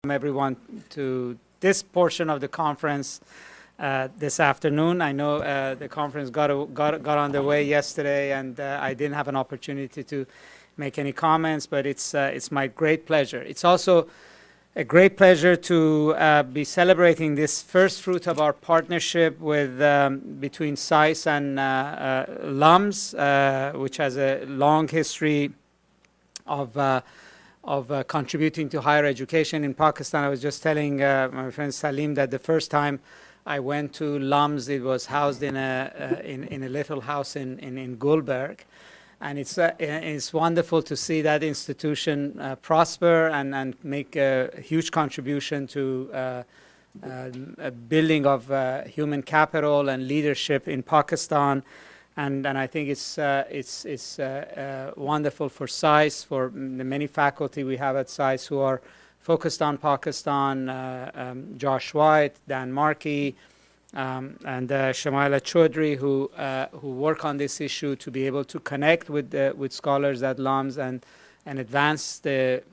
Everyone to this portion of the conference this afternoon. I know the conference got underway yesterday, and I didn't have an opportunity to make any comments, but it's my great pleasure. It's also a great pleasure to be celebrating this first fruit of our partnership with between SAIS and LUMS, which has a long history of contributing to higher education in Pakistan. I was just telling my friend Salim that the first time I went to LUMS, it was housed in a little house in Gulberg, and it's wonderful to see that institution prosper and make a huge contribution to a building of human capital and leadership in Pakistan. And I think it's wonderful for SAIS, for the many faculty we have at SAIS who are focused on Pakistan, Josh White, Dan Markey, and Aizaz Chaudhry, who work on this issue to be able to connect with scholars at LUMS and advance the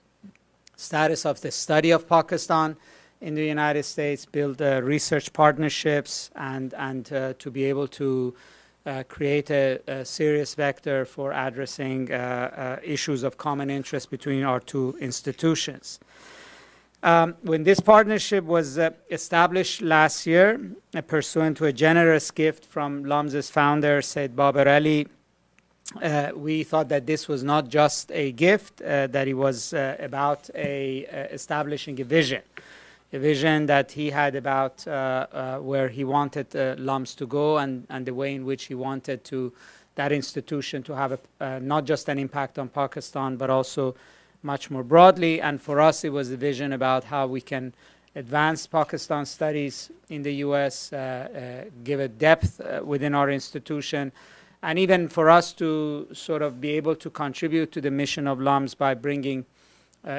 status of the study of Pakistan in the United States, build research partnerships, and to be able to create a serious vector for addressing issues of common interest between our two institutions. When this partnership was established last year, pursuant to a generous gift from LUMS's founder, Said Babar Ali, we thought that this was not just a gift, that it was about establishing a vision that he had about where he wanted LUMS to go and the way in which he wanted that institution to have not just an impact on Pakistan, but also much more broadly. And for us, it was a vision about how we can advance Pakistan studies in the U.S., give it depth within our institution, and even for us to sort of be able to contribute to the mission of LUMS by bringing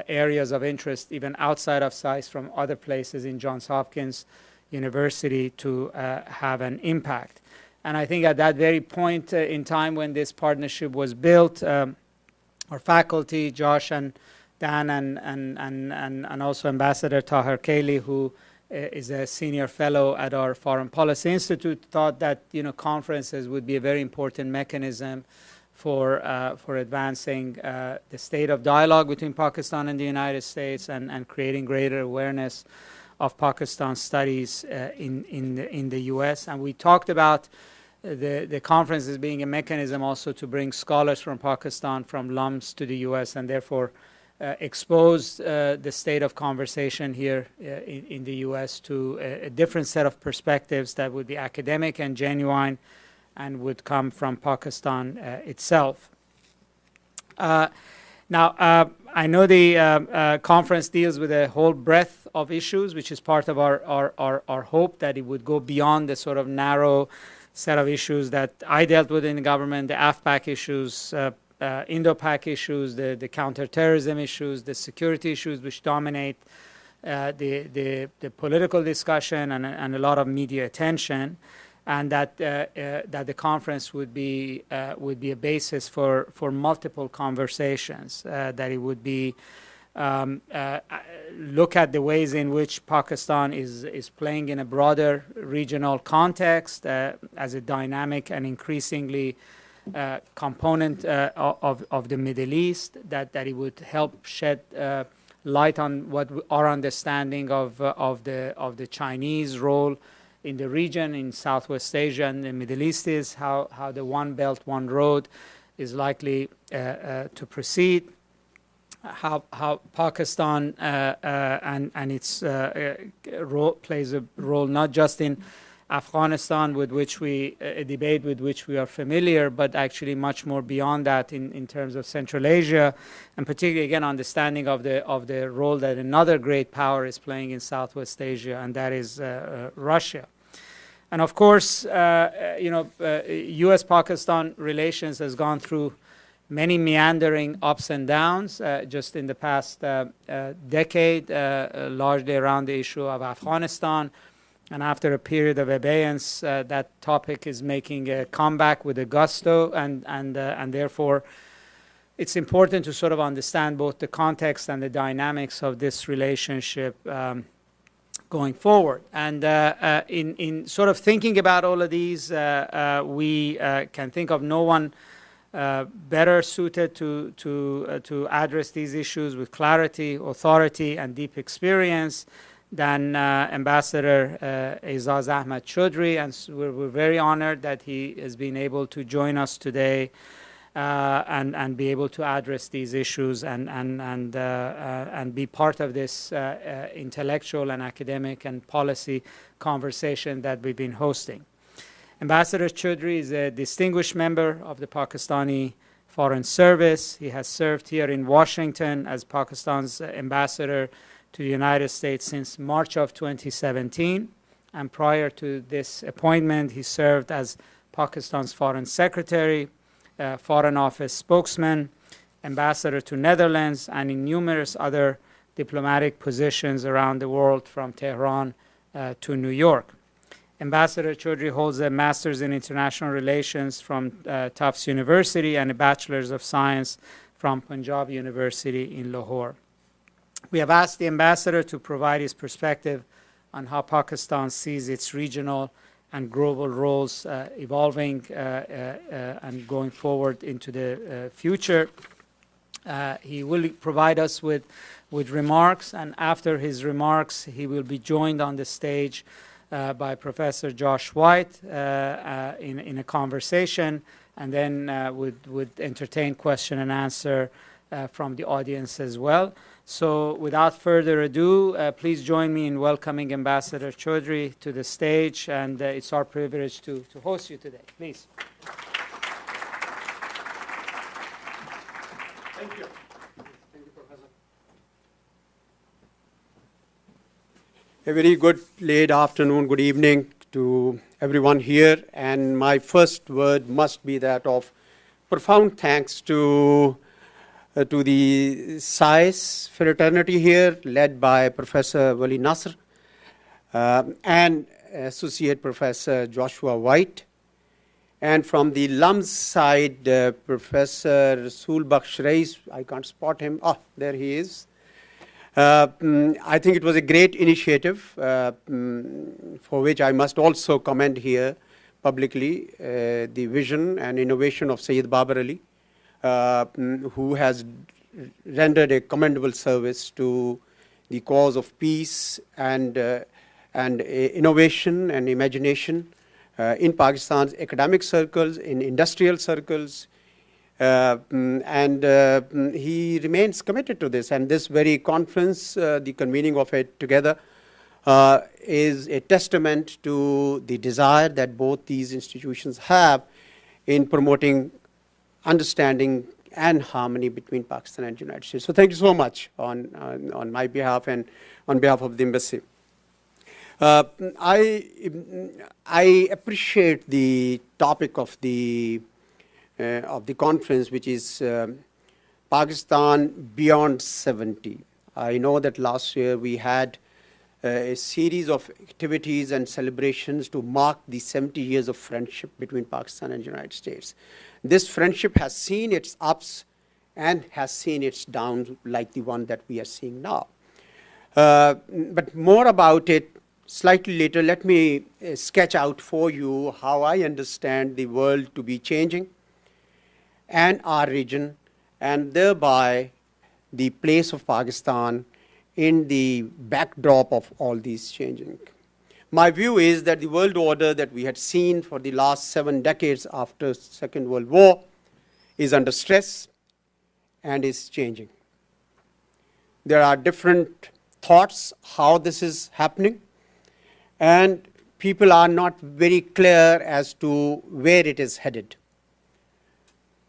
areas of interest even outside of SAIS from other places in Johns Hopkins University to have an impact. And I think at that very point in time when this partnership was built, our faculty, Josh and Dan, and also Ambassador Tahir Kaili, who is a senior fellow at our Foreign Policy Institute, thought that conferences would be a very important mechanism for advancing the state of dialogue between Pakistan and the United States and creating greater awareness of Pakistan studies in the U.S. And we talked about the conference as being a mechanism also to bring scholars from Pakistan, from LUMS to the U.S., and therefore expose the state of conversation here in the U.S. to a different set of perspectives that would be academic and genuine and would come from Pakistan itself. Now, I know the conference deals with a whole breadth of issues, which is part of our hope that it would go beyond the sort of narrow set of issues that I dealt with in the government, the AFPAC issues, Indo-Pac issues, the counterterrorism issues, the security issues which dominate the political discussion and a lot of media attention. And that the conference would be a basis for multiple conversations, that it would be look at the ways in which Pakistan is playing in a broader regional context as a dynamic and increasingly component of the Middle East, that it would help shed light on what our understanding of the Chinese role in the region, in Southwest Asia and the Middle East, is how the One Belt, One Road is likely to proceed, how Pakistan and its role plays a role not just in Afghanistan, with which a debate with which we are familiar, but actually much more beyond that in terms of Central Asia, and particularly again understanding of the role that another great power is playing in Southwest Asia, and that is Russia. And of course, U.S.-Pakistan relations has gone through many meandering ups and downs just in the past decade, largely around the issue of Afghanistan. And after a period of abeyance, that topic is making a comeback with a gusto, and therefore it's important to sort of understand both the context and the dynamics of this relationship going forward. And in sort of thinking about all of these, we can think of no one better suited to address these issues with clarity, authority, and deep experience than Ambassador Aizaz Ahmed Chaudhry. And so we're very honored that he has been able to join us today and be able to address these issues and be part of this intellectual and academic and policy conversation that we've been hosting. Ambassador Chaudhry is a distinguished member of the Pakistani Foreign Service. He has served here in Washington as Pakistan's ambassador to the United States since March of 2017. And prior to this appointment, he served as Pakistan's Foreign Secretary, Foreign Office spokesman, ambassador to Netherlands, and in numerous other diplomatic positions around the world from Tehran to New York. Ambassador Chaudhry holds a Master's in International Relations from Tufts University and a Bachelor's of Science from Punjab University in Lahore. We have asked the ambassador to provide his perspective on how Pakistan sees its regional and global roles evolving and going forward into the future. He will provide us with remarks, and after his remarks, he will be joined on the stage by Professor Josh White in a conversation, and then would entertain question and answer from the audience as well. So without further ado, please join me in welcoming Ambassador Chaudhry to the stage, and it's our privilege to host you today. Please. Thank you. Thank you, Professor. A very good late afternoon, good evening to everyone here. And my first word must be that of profound thanks to the SAIS fraternity here, led by Professor Wali Nasr and Associate Professor Joshua White. And from the LUMS side, Professor Rasool Bakhsh Rais, I can't spot him. Oh, there he is. I think it was a great initiative for which I must also commend here publicly the vision and innovation of Sayyid Babar Ali, who has rendered a commendable service to the cause of peace and innovation and imagination in Pakistan's academic circles, in industrial circles, and he remains committed to this. And this very conference, the convening of it together, is a testament to the desire that both these institutions have in promoting understanding and harmony between Pakistan and the United States. So thank you so much on my behalf and on behalf of the embassy. I appreciate the topic of the conference, which is Pakistan Beyond 70. I know that last year we had a series of activities and celebrations to mark the 70 years of friendship between Pakistan and the United States. This friendship has seen its ups and has seen its downs, like the one that we are seeing now. But more about it slightly later. Let me sketch out for you how I understand the world to be changing and our region, and thereby the place of Pakistan in the backdrop of all these changing. My view is that the world order that we had seen for the last 7 decades after Second World War is under stress and is changing. There are different thoughts how this is happening, and people are not very clear as to where it is headed.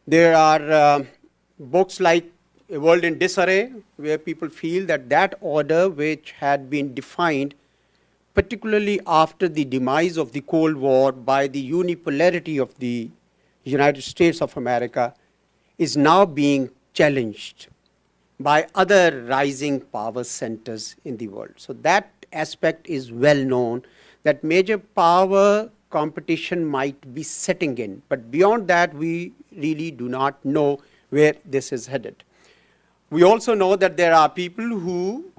There are books like A World in Disarray, where people feel that that order, which had been defined particularly after the demise of the Cold War by the unipolarity of the United States of America, is now being challenged by other rising power centers in the world. So that aspect is well known, that major power competition might be setting in. But beyond that, we really do not know where this is headed. We also know that there are people who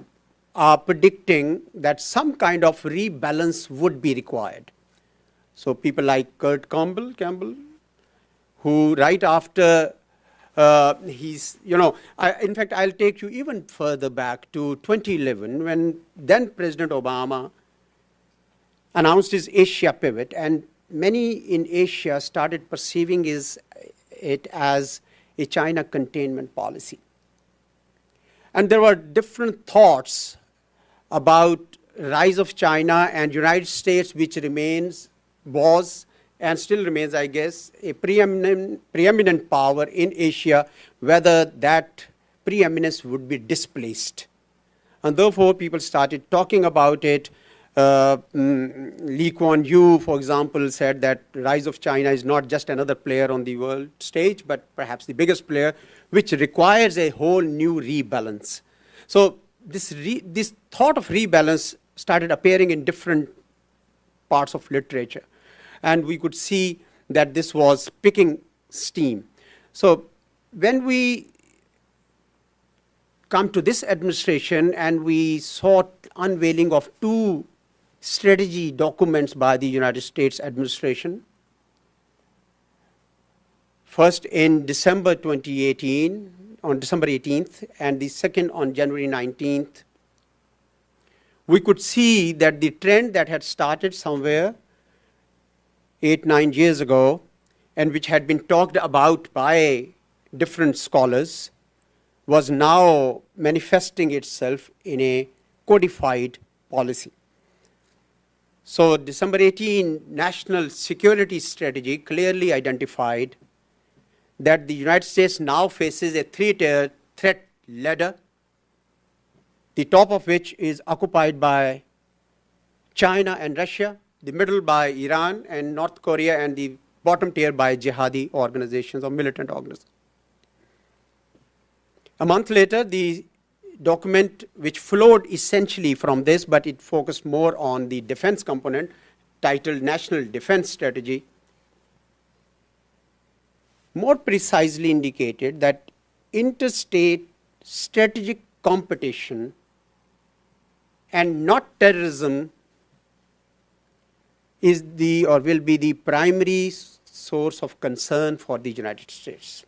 are predicting that some kind of rebalance would be required. So people like Kurt Campbell, who right after in fact, I'll take you even further back to 2011 when then President Obama announced his Asia pivot, and many in Asia started perceiving it as a China containment policy. And there were different thoughts about rise of China and United States, which was and still remains, I guess, a preeminent power in Asia, whether that preeminence would be displaced. And therefore, people started talking about it. Lee Kuan Yew, for example, said that rise of China is not just another player on the world stage, but perhaps the biggest player, which requires a whole new rebalance. So this thought of rebalance started appearing in different parts of literature. And we could see that this was picking steam. So when we come to this administration and we saw unveiling of two strategy documents by the United States administration, first in December 2018, on December 18th, and the second on January 19th, we could see that the trend that had started somewhere 8-9 years ago, and which had been talked about by different scholars, was now manifesting itself in a codified policy. So December 18 National Security Strategy clearly identified that the United States now faces a three-tier threat ladder, the top of which is occupied by China and Russia, the middle by Iran and North Korea, and the bottom tier by jihadi organizations or militant organizations. A month later, the document which flowed essentially from this, but it focused more on the defense component, titled National Defense Strategy, more precisely indicated that interstate strategic competition and not terrorism is will be the primary source of concern for the United States.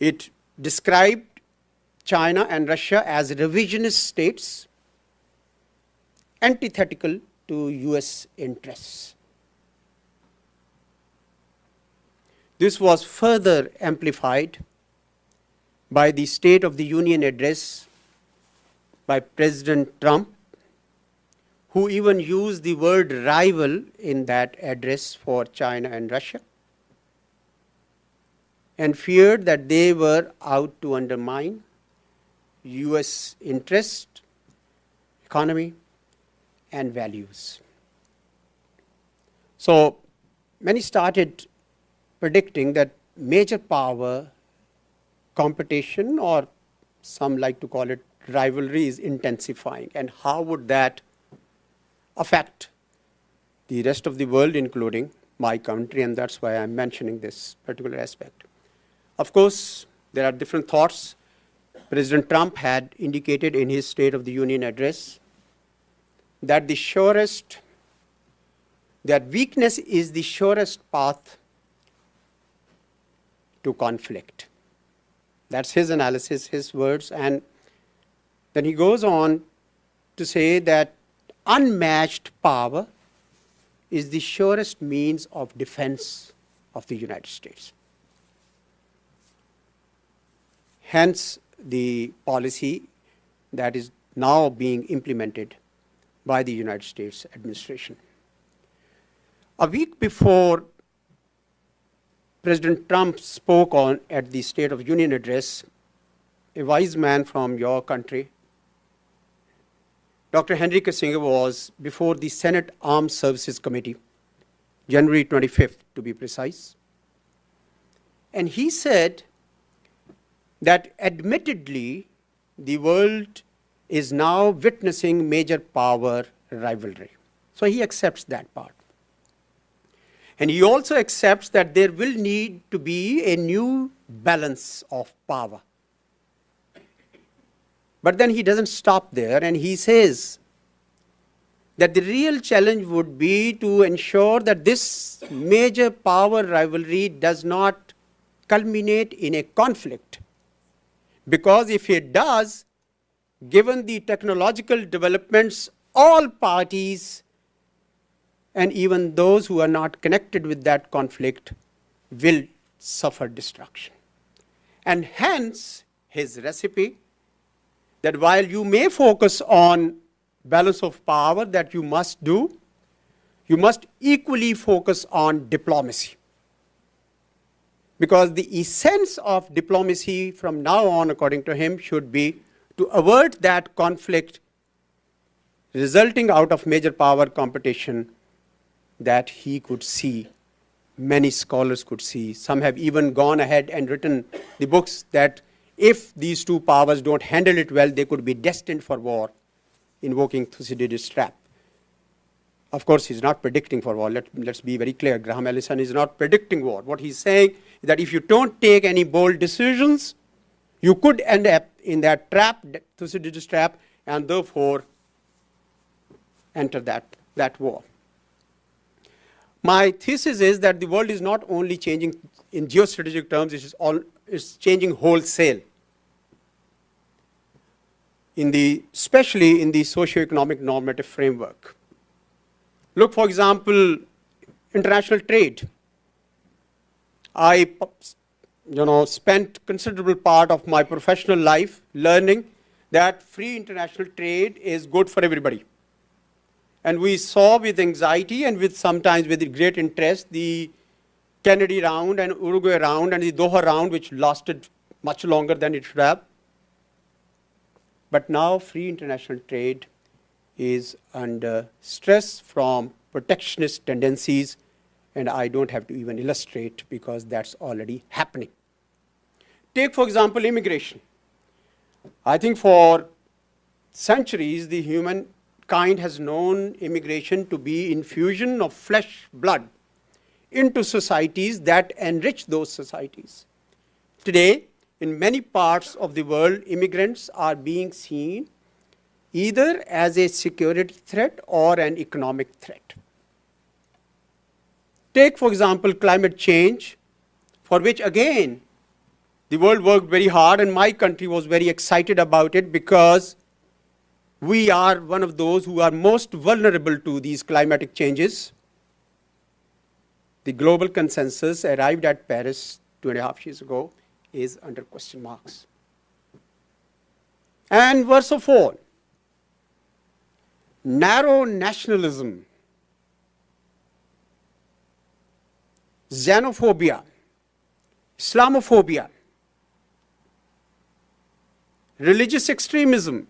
It described China and Russia as revisionist states, antithetical to US interests. This was further amplified by the State of the Union address by President Trump, who even used the word rival in that address for China and Russia, and feared that they were out to undermine US interest, economy, and values. So many started predicting that major power competition, or some like to call it rivalry, is intensifying, and how would that affect the rest of the world, including my country, and that's why I'm mentioning this particular aspect. Of course, there are different thoughts. President Trump had indicated in his State of the Union address that that weakness is the surest path to conflict. That's his analysis, his words, and then he goes on to say that unmatched power is the surest means of defense of the United States. Hence, the policy that is now being implemented by the United States administration. A week before President Trump spoke at the State of Union address, a wise man from your country, Dr. Henry Kissinger, was before the Senate Armed Services Committee, January 25th to be precise. And he said that admittedly, the world is now witnessing major power rivalry. So he accepts that part. And he also accepts that there will need to be a new balance of power. But then he doesn't stop there, and he says that the real challenge would be to ensure that this major power rivalry does not culminate in a conflict. Because if it does, given the technological developments, all parties and even those who are not connected with that conflict will suffer destruction. And hence, his recipe that while you may focus on balance of power that you must do, you must equally focus on diplomacy. Because the essence of diplomacy from now on, according to him, should be to avert that conflict resulting out of major power competition that he could see, many scholars could see. Some have even gone ahead and written the books that if these two powers don't handle it well, they could be destined for war, invoking Thucydides' trap. Of course, he's not predicting for war. Let's be very clear. Graham Allison is not predicting war. What he's saying is that if you don't take any bold decisions, you could end up in that trap, Thucydides' trap, and therefore enter that war. My thesis is that the world is not only changing in geostrategic terms, it's changing wholesale, especially in the socio-economic normative framework. Look, for example, international trade. I spent considerable part of my professional life learning that free international trade is good for everybody. And we saw with anxiety and sometimes with great interest the Kennedy round and Uruguay round and the Doha round, which lasted much longer than it should have. But now free international trade is under stress from protectionist tendencies, and I don't have to even illustrate because that's already happening. Take, for example, immigration. I think for centuries, the humankind has known immigration to be infusion of flesh, blood into societies that enrich those societies. Today, in many parts of the world, immigrants are being seen either as a security threat or an economic threat. Take, for example, climate change, for which, again, the world worked very hard, and my country was very excited about it because we are one of those who are most vulnerable to these climatic changes. The global consensus arrived at Paris 2.5 years ago is under question marks. And worse of all, narrow nationalism, xenophobia, Islamophobia, religious extremism,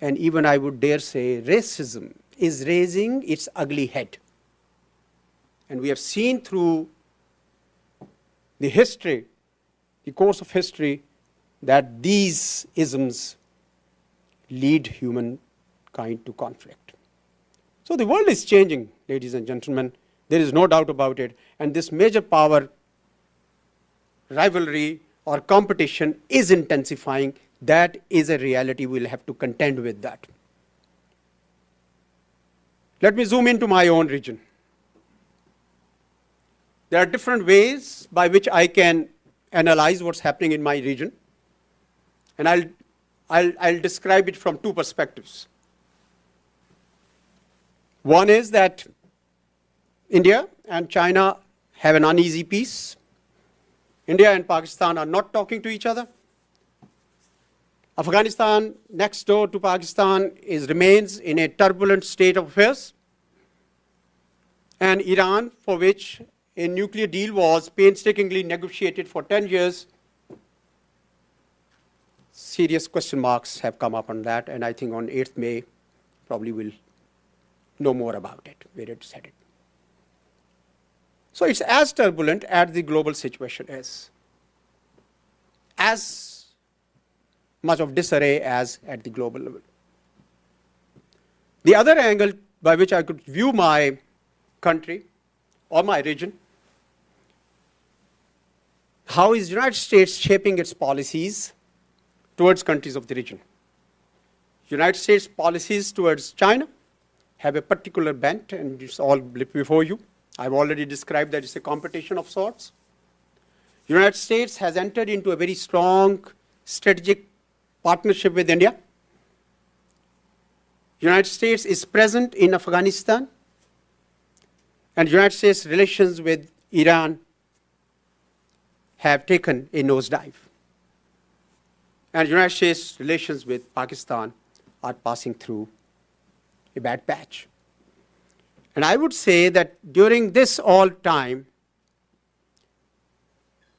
and even I would dare say racism is raising its ugly head. And we have seen through the history, the course of history, that these isms lead humankind to conflict. So the world is changing, ladies and gentlemen. There is no doubt about it. And this major power rivalry or competition is intensifying. That is a reality. We'll have to contend with that. Let me zoom into my own region. There are different ways by which I can analyze what's happening in my region. And I'll describe it from two perspectives. One is that India and China have an uneasy peace. India and Pakistan are not talking to each other. Afghanistan, next door to Pakistan, remains in a turbulent state of affairs. And Iran, for which a nuclear deal was painstakingly negotiated for 10 years, serious question marks have come up on that, and I think on 8th May, probably we'll know more about it, where it's headed. So it's as turbulent as the global situation is, as much of disarray as at the global level. The other angle by which I could view my country or my region. How is the United States shaping its policies towards countries of the region? United States policies towards China have a particular bent, and it's all before you. I've already described that it's a competition of sorts. United States has entered into a very strong strategic partnership with India. United States is present in Afghanistan, and United States relations with Iran have taken a nosedive. And United States relations with Pakistan are passing through a bad patch. And I would say that during this all time,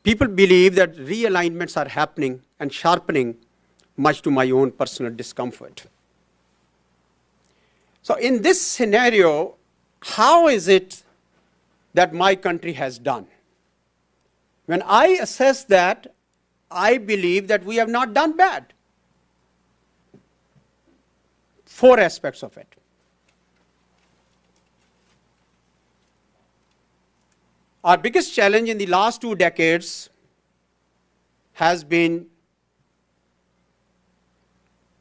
people believe that realignments are happening and sharpening, much to my own personal discomfort. So in this scenario, how is it that my country has done? When I assess that, I believe that we have not done bad. 4 aspects of it. Our biggest challenge in the last 2 decades has been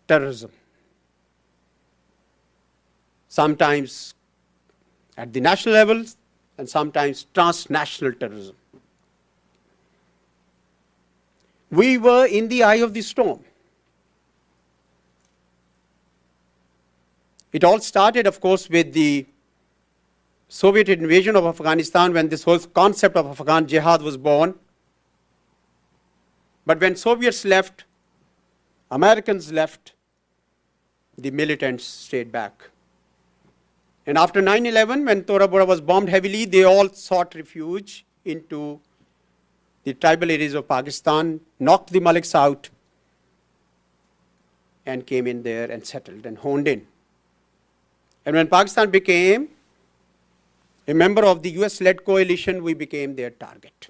terrorism. Sometimes at the national level and sometimes transnational terrorism. We were in the eye of the storm. It all started, of course, with the Soviet invasion of Afghanistan, when this whole concept of Afghan jihad was born. But when Soviets left, Americans left, the militants stayed back. And after 9/11, when Tora Bora was bombed heavily, they all sought refuge into the tribal areas of Pakistan, knocked the Maliks out, and came in there and settled and honed in. And when Pakistan became a member of the US-led coalition, we became their target.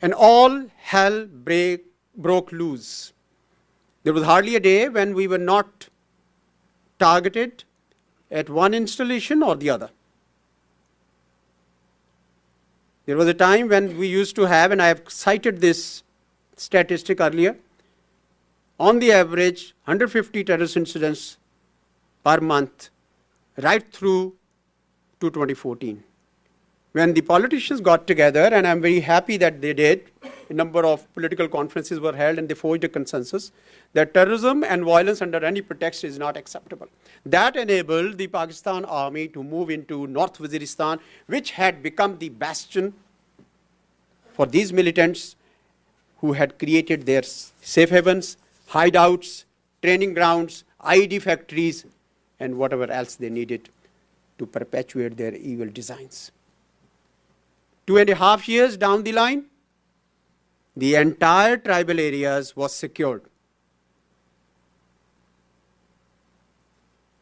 And all hell broke loose. There was hardly a day when we were not targeted at one installation or the other. There was a time when we used to have, and I have cited this statistic earlier, on the average 150 terrorist incidents per month right through to 2014. When the politicians got together, and I'm very happy that they did, a number of political conferences were held and they forged a consensus that terrorism and violence under any pretext is not acceptable. That enabled the Pakistan army to move into North Waziristan, which had become the bastion for these militants who had created their safe havens, hideouts, training grounds, IED factories, and whatever else they needed to perpetuate their evil designs. 2.5 years down the line, the entire tribal areas was secured.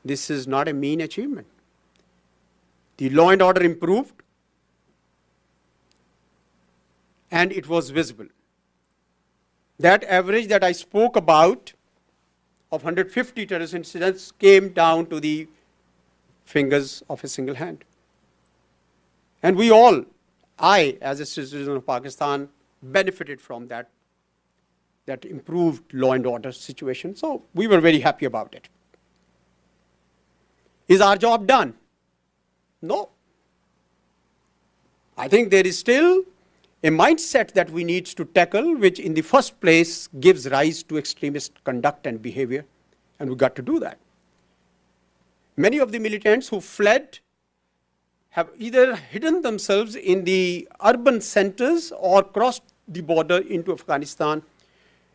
This is not a mean achievement. The law and order improved, and it was visible. That average that I spoke about of 150 terrorist incidents came down to the fingers of a single hand. And we all, I as a citizen of Pakistan, benefited from that improved law and order situation. So we were very happy about it. Is our job done? No. I think there is still a mindset that we need to tackle, which in the first place gives rise to extremist conduct and behavior, and we got to do that. Many of the militants who fled have either hidden themselves in the urban centers or crossed the border into Afghanistan.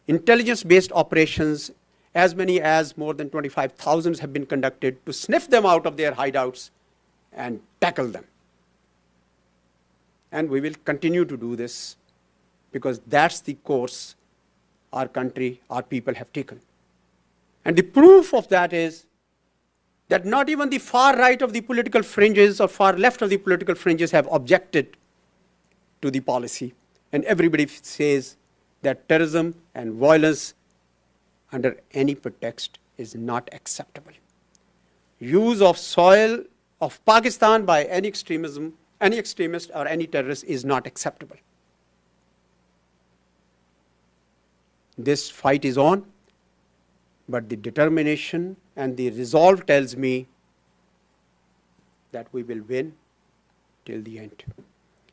Intelligence-based operations, as many as more than 25,000 have been conducted to sniff them out of their hideouts and tackle them. And we will continue to do this because that's the course our country, our people have taken. And the proof of that is that not even the far right of the political fringes or far left of the political fringes have objected to the policy. And everybody says that terrorism and violence under any pretext is not acceptable. Use of soil of Pakistan by any extremist or any terrorist is not acceptable. This fight is on, but the determination and the resolve tells me that we will win till the end.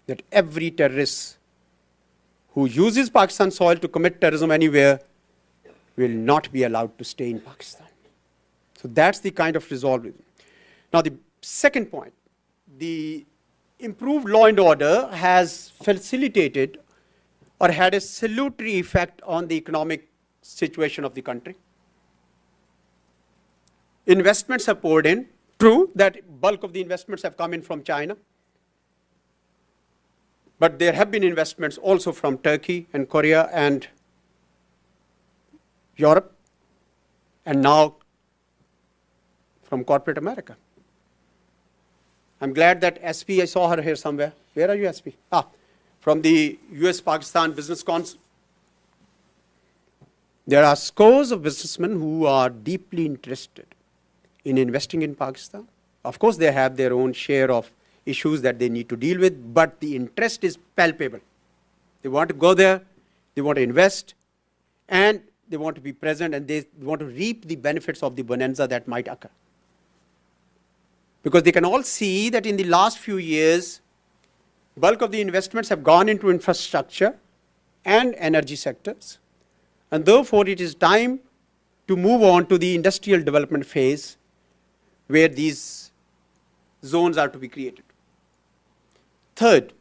That every terrorist who uses Pakistan soil to commit terrorism anywhere will not be allowed to stay in Pakistan. So that's the kind of resolve. Now the second point, the improved law and order has facilitated or had a salutary effect on the economic situation of the country. Investments have poured in. True that bulk of the investments have come in from China, but there have been investments also from Turkey and Korea and Europe, and now from corporate America. I'm glad that SP, I saw her here somewhere. Where are you, SP? From the US-Pakistan Business Council. There are scores of businessmen who are deeply interested in investing in Pakistan. Of course, they have their own share of issues that they need to deal with, but the interest is palpable. They want to go there, they want to invest, and they want to be present, and they want to reap the benefits of the bonanza that might occur. Because they can all see that in the last few years, bulk of the investments have gone into infrastructure and energy sectors, and therefore it is time to move on to the industrial development phase where these zones are to be created. Third,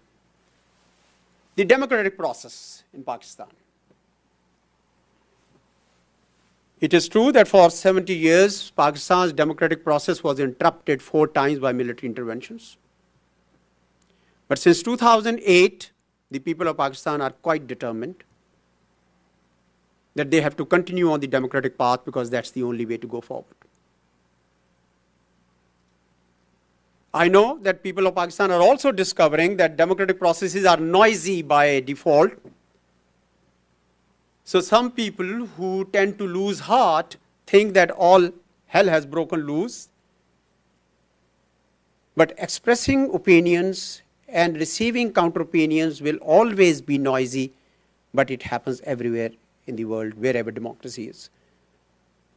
the democratic process in Pakistan. It is true that for 70 years, Pakistan's democratic process was interrupted 4 times by military interventions. But since 2008, the people of Pakistan are quite determined that they have to continue on the democratic path because that's the only way to go forward. I know that people of Pakistan are also discovering that democratic processes are noisy by default. So some people who tend to lose heart think that all hell has broken loose. But expressing opinions and receiving counter opinions will always be noisy, but it happens everywhere in the world, wherever democracy is.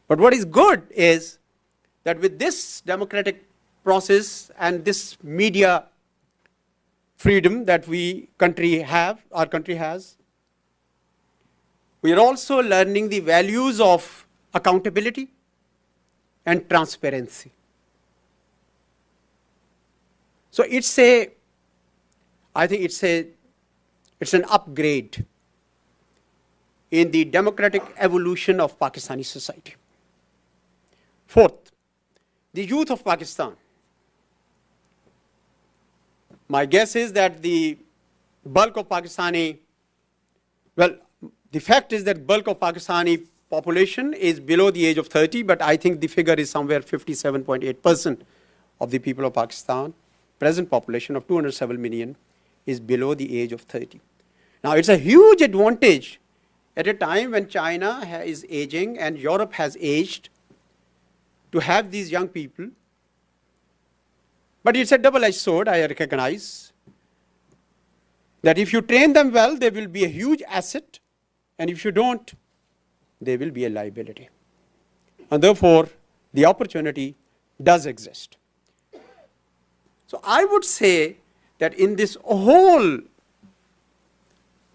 But what is good is that with this democratic process and this media freedom that our country has, we are also learning the values of accountability and transparency. So I think it's an upgrade in the democratic evolution of Pakistani society. Fourth, the youth of Pakistan. My guess is that the bulk of Pakistani, the fact is that bulk of Pakistani population is below the age of 30, but I think the figure is somewhere 57.8% of the people of Pakistan, present population of 207 million, is below the age of 30. Now, it's a huge advantage at a time when China is aging and Europe has aged to have these young people. But it's a double-edged sword, I recognize, that if you train them well, they will be a huge asset, and if you don't, they will be a liability. And therefore, the opportunity does exist. So I would say that in this whole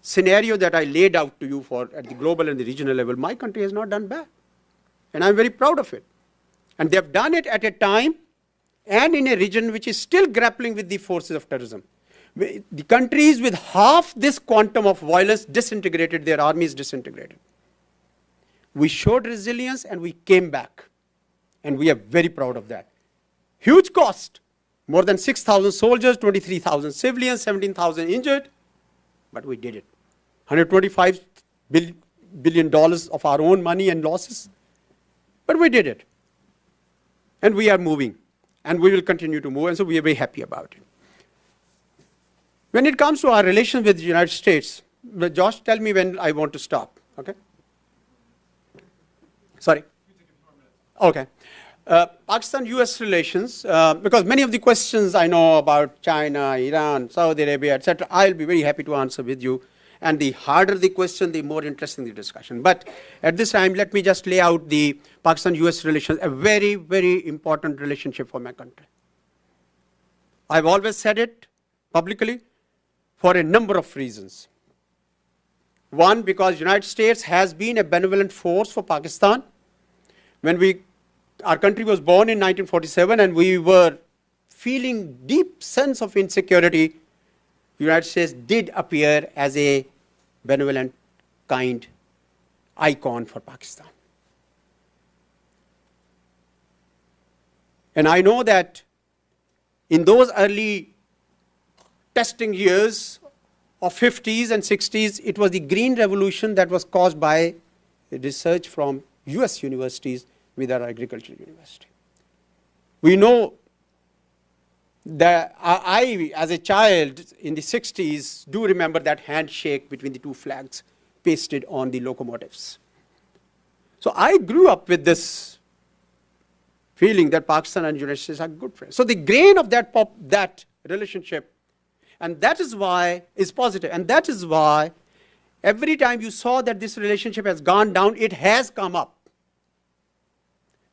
scenario that I laid out to you at the global and the regional level, my country has not done bad. And I'm very proud of it. And they have done it at a time and in a region which is still grappling with the forces of terrorism. The countries with half this quantum of violence disintegrated, their armies disintegrated. We showed resilience and we came back. And we are very proud of that. Huge cost. More than 6,000 soldiers, 23,000 civilians, 17,000 injured. But we did it. $125 billion of our own money and losses. But we did it. And we are moving. And we will continue to move. And so we are very happy about it. When it comes to our relations with the United States, Josh, tell me when I want to stop. Okay? Sorry? Okay. Pakistan-US relations, because many of the questions I know about China, Iran, Saudi Arabia, etc., I'll be very happy to answer with you. And the harder the question, the more interesting the discussion. But at this time, let me just lay out the Pakistan-US relations, a very, very important relationship for my country. I've always said it publicly for a number of reasons. One, because United States has been a benevolent force for Pakistan. When our country was born in 1947 and we were feeling deep sense of insecurity, the United States did appear as a benevolent, kind icon for Pakistan. And I know that in those early testing years of 50s and 60s, it was the Green Revolution that was caused by research from US universities with our agricultural university. We know that I, as a child in the 60s, do remember that handshake between the two flags pasted on the locomotives. So I grew up with this feeling that Pakistan and United States are good friends. So the grain of that relationship, and that is why is positive, and that is why every time you saw that this relationship has gone down, it has come up.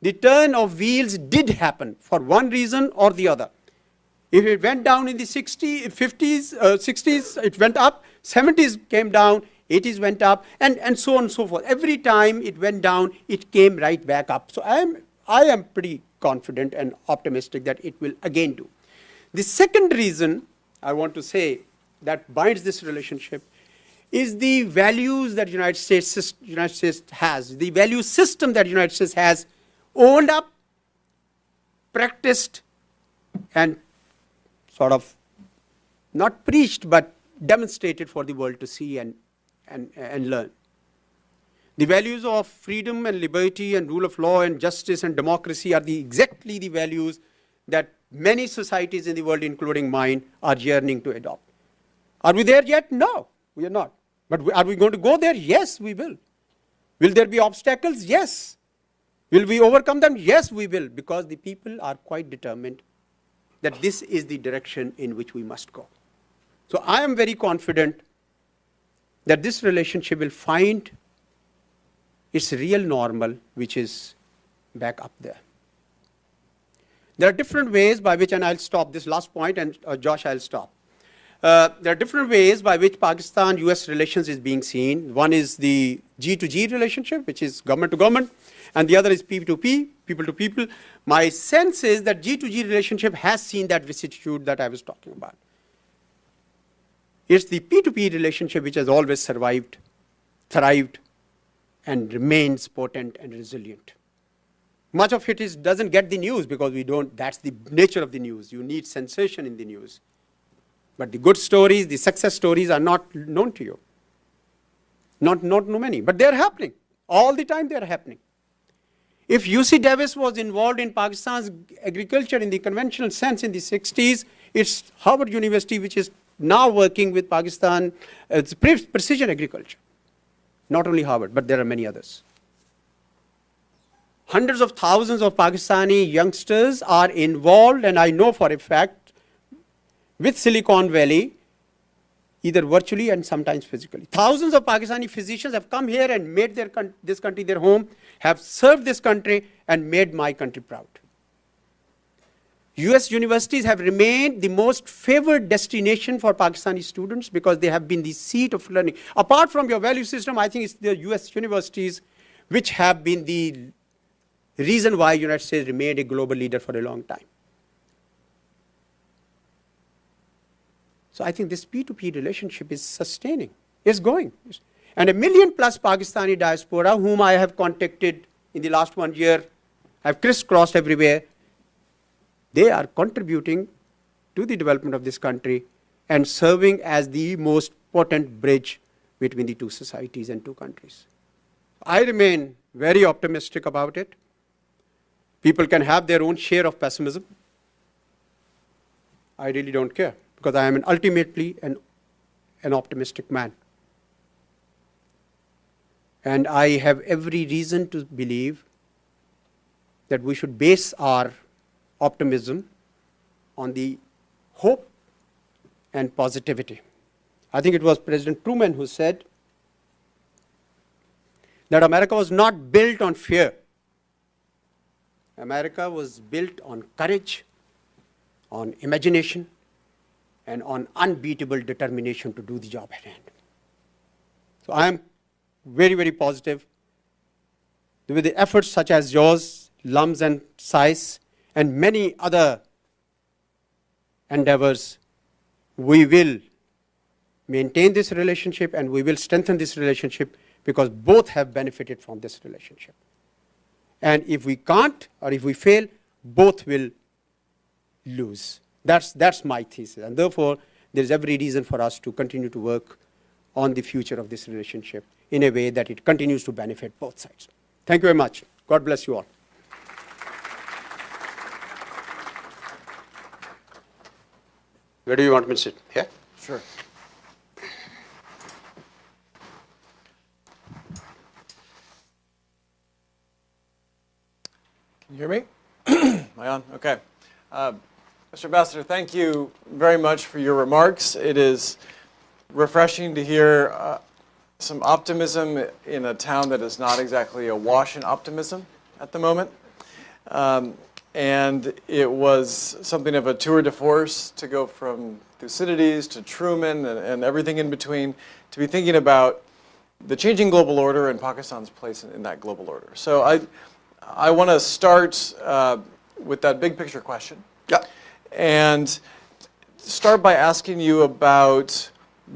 The turn of wheels did happen for one reason or the other. If it went down in the 60s, 50s, 60s, it went up, 70s came down, 80s went up, and so on and so forth. Every time it went down, it came right back up. So I am pretty confident and optimistic that it will again do. The second reason I want to say that binds this relationship is the values that United States has, the value system that United States has owned up, practiced, and sort of not preached but demonstrated for the world to see and learn. The values of freedom and liberty and rule of law and justice and democracy are exactly the values that many societies in the world, including mine, are yearning to adopt. Are we there yet? No, we are not. But are we going to go there? Yes, we will. Will there be obstacles? Yes. Will we overcome them? Yes, we will, because the people are quite determined that this is the direction in which we must go. So I am very confident that this relationship will find its real normal, which is back up there. There are different ways by which, and I'll stop this last point, and Josh, I'll stop. There are different ways by which Pakistan-US relations is being seen. One is the G to G relationship, which is government to government, and the other is P2P, people to people. My sense is that G to G relationship has seen that vicissitude that I was talking about. It's the P2P relationship which has always survived, thrived, and remains potent and resilient. Much of it doesn't get the news because that's the nature of the news. You need sensation in the news. But the good stories, the success stories are not known to you. Not many, but they're happening. All the time they're happening. If UC Davis was involved in Pakistan's agriculture in the conventional sense in the 60s, it's Harvard University which is now working with Pakistan. It's precision agriculture. Not only Harvard, but there are many others. Hundreds of thousands of Pakistani youngsters are involved, and I know for a fact, with Silicon Valley, either virtually and sometimes physically. Thousands of Pakistani physicians have come here and made this country their home, have served this country, and made my country proud. US universities have remained the most favored destination for Pakistani students because they have been the seat of learning. Apart from your value system, I think it's the US universities which have been the reason why the United States remained a global leader for a long time. So I think this P2P relationship is sustaining, is going. And 1 million plus Pakistani diaspora whom I have contacted in the last 1 year, I've crisscrossed everywhere, they are contributing to the development of this country and serving as the most potent bridge between the two societies and two countries. I remain very optimistic about it. People can have their own share of pessimism. I really don't care because I am ultimately an optimistic man. And I have every reason to believe that we should base our optimism on the hope and positivity. I think it was President Truman who said that America was not built on fear. America was built on courage, on imagination, and on unbeatable determination to do the job at hand. So I am very, very positive with the efforts such as yours, LUMS and SAIS, and many other endeavors, we will maintain this relationship and we will strengthen this relationship because both have benefited from this relationship. And if we can't or if we fail, both will lose. That's my thesis. And therefore, there is every reason for us to continue to work on the future of this relationship in a way that it continues to benefit both sides. Thank you very much. God bless you all. Where do you want me to sit? Here? Sure. Can you hear me? Am I on? Okay. Mr. Ambassador, thank you very much for your remarks. It is refreshing to hear some optimism in a town that is not exactly awash in optimism at the moment. And it was something of a tour de force to go from Thucydides to Truman and everything in between to be thinking about the changing global order and Pakistan's place in that global order. So I want to start with that big picture question. Yeah. And start by asking you about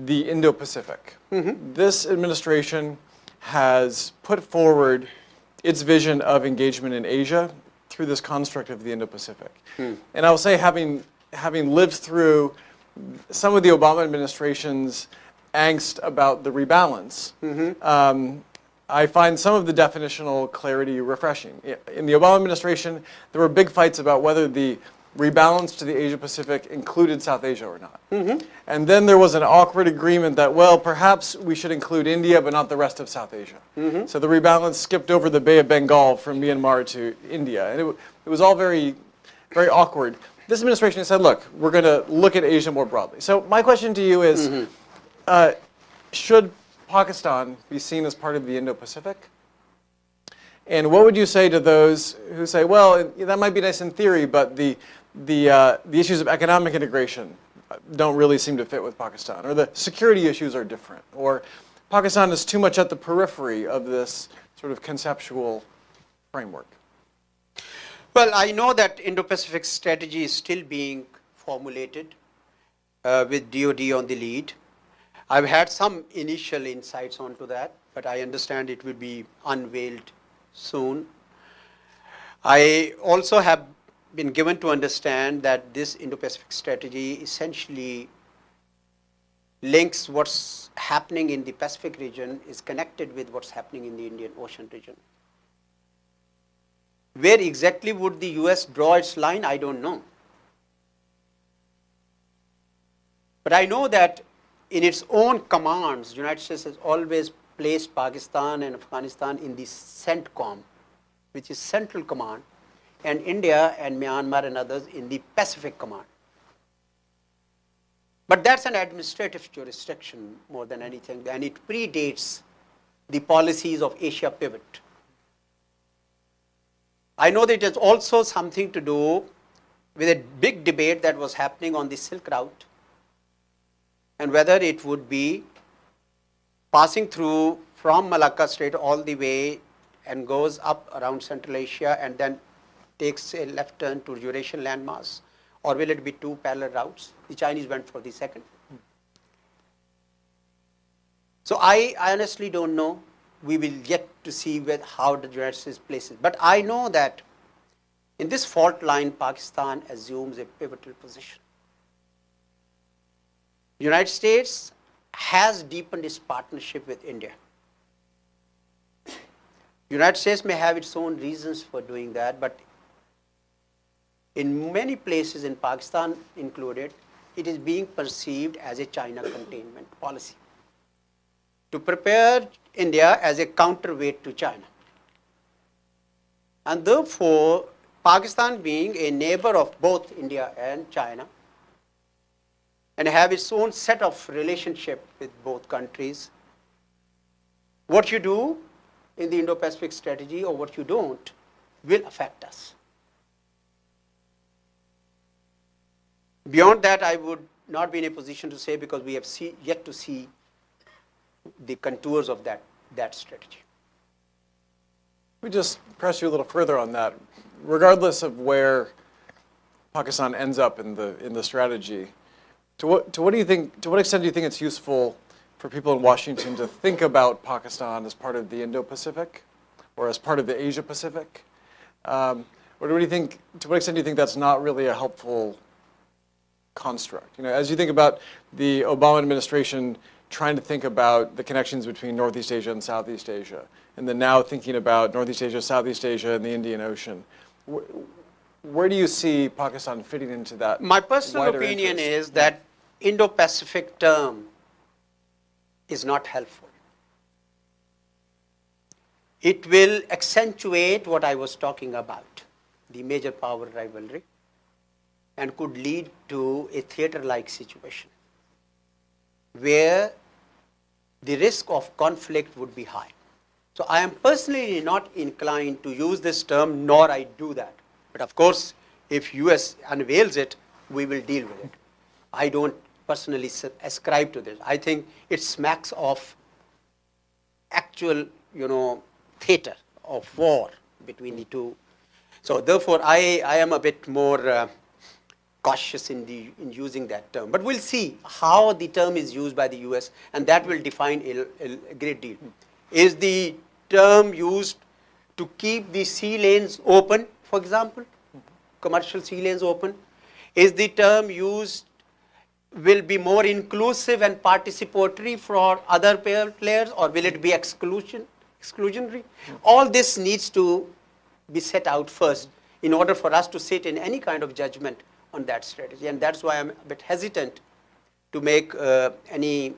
the Indo-Pacific. Mm-hmm. This administration has put forward its vision of engagement in Asia through this construct of the Indo-Pacific. And I will say, having lived through some of the Obama administration's angst about the rebalance, I find some of the definitional clarity refreshing. In the Obama administration, there were big fights about whether the rebalance to the Asia-Pacific included South Asia or not. And then there was an awkward agreement that, well, perhaps we should include India, but not the rest of South Asia. So the rebalance skipped over the Bay of Bengal from Myanmar to India. And it was all very, very awkward. This administration said, look, we're going to look at Asia more broadly. So my question to you is, should Pakistan be seen as part of the Indo-Pacific? And what would you say to those who say, well, that might be nice in theory, but the issues of economic integration don't really seem to fit with Pakistan, or the security issues are different, or Pakistan is too much at the periphery of this sort of conceptual framework? Well, I know that Indo-Pacific strategy is still being formulated with DoD on the lead. I've had some initial insights onto that, but I understand it will be unveiled soon. I also have been given to understand that this Indo-Pacific strategy essentially links what's happening in the Pacific region is connected with what's happening in the Indian Ocean region. Where exactly would the US draw its line? I don't know. But I know that in its own commands, the United States has always placed Pakistan and Afghanistan in the CENTCOM, which is Central Command, and India and Myanmar and others in the Pacific Command. But that's an administrative jurisdiction more than anything, and it predates the policies of Asia Pivot. I know that it has also something to do with a big debate that was happening on the Silk Route, and whether it would be passing through from Malacca Strait all the way and goes up around Central Asia and then takes a left turn to Eurasian landmass, or will it be two parallel routes? The Chinese went for the second. So I honestly don't know. We will yet to see how the United States places. But I know that in this fault line, Pakistan assumes a pivotal position. The United States has deepened its partnership with India. The United States may have its own reasons for doing that, but in many places, in Pakistan included, it is being perceived as a China containment policy to prepare India as a counterweight to China. And therefore, Pakistan being a neighbor of both India and China, and have its own set of relationship with both countries, what you do in the Indo-Pacific strategy or what you don't will affect us. Beyond that, I would not be in a position to say, because we have yet to see the contours of that strategy. Let me just press you a little further on that. Regardless of where Pakistan ends up in the strategy, to what extent do you think it's useful for people in Washington to think about Pakistan as part of the Indo-Pacific or as part of the Asia-Pacific? Or to what extent do you think that's not really a helpful construct? As you think about the Obama administration trying to think about the connections between Northeast Asia and Southeast Asia, and then now thinking about Northeast Asia, Southeast Asia, and the Indian Ocean, where do you see Pakistan fitting into that? My personal opinion is that Indo-Pacific term is not helpful. It will accentuate what I was talking about, the major power rivalry, and could lead to a theater-like situation where the risk of conflict would be high. So I am personally not inclined to use this term, nor I do that. But of course, if US unveils it, we will deal with it. I don't personally ascribe to this. I think it smacks of actual, theater of war between the two. So therefore, I am a bit more cautious in using that term. But we'll see how the term is used by the US, and that will define a great deal. Is the term used to keep the sea lanes open, for example, commercial sea lanes open? Is the term used, will be more inclusive and participatory for other players, or will it be exclusionary? All this needs to be set out first in order for us to sit in any kind of judgment on that strategy. And that's why I'm a bit hesitant to make any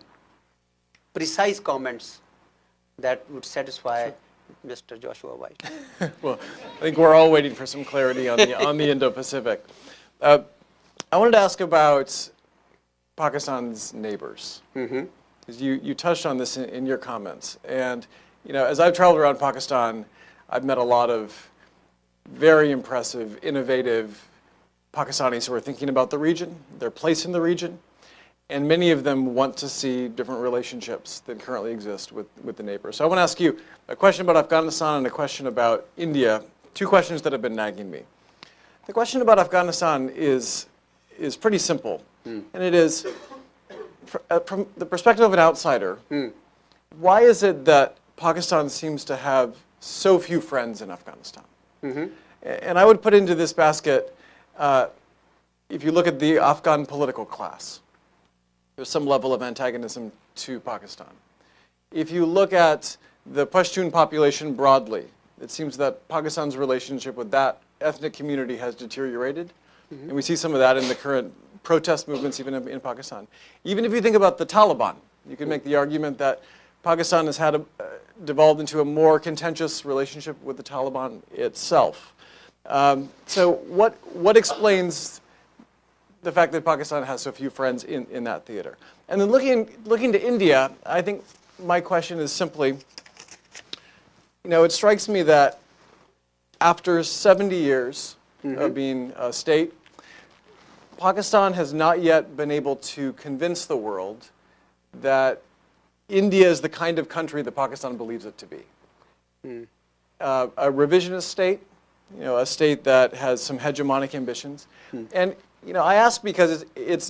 precise comments that would satisfy Mr. Joshua White. Well, I think we're all waiting for some clarity on the Indo-Pacific. I wanted to ask about Pakistan's neighbors. Mm-hmm. You touched on this in your comments. And as I've traveled around Pakistan, I've met a lot of very impressive, innovative Pakistanis who are thinking about the region, their place in the region, and many of them want to see different relationships that currently exist with the neighbors. So I want to ask you a question about Afghanistan and a question about India, two questions that have been nagging me. The question about Afghanistan is pretty simple, and it is, from the perspective of an outsider, why is it that Pakistan seems to have so few friends in Afghanistan? Mm-hmm. And I would put into this basket, if you look at the Afghan political class, there's some level of antagonism to Pakistan. If you look at the Pashtun population broadly, it seems that Pakistan's relationship with that ethnic community has deteriorated. Mm-hmm. And we see some of that in the current protest movements even in Pakistan. Even if you think about the Taliban, you can make the argument that Pakistan has had devolved into a more contentious relationship with the Taliban itself. So what explains the fact that Pakistan has so few friends in that theater? And then looking to India, I think my question is simply, it strikes me that after 70 years of being a state, Pakistan has not yet been able to convince the world that India is the kind of country that Pakistan believes it to be. A revisionist state, a state that has some hegemonic ambitions. And I ask because it's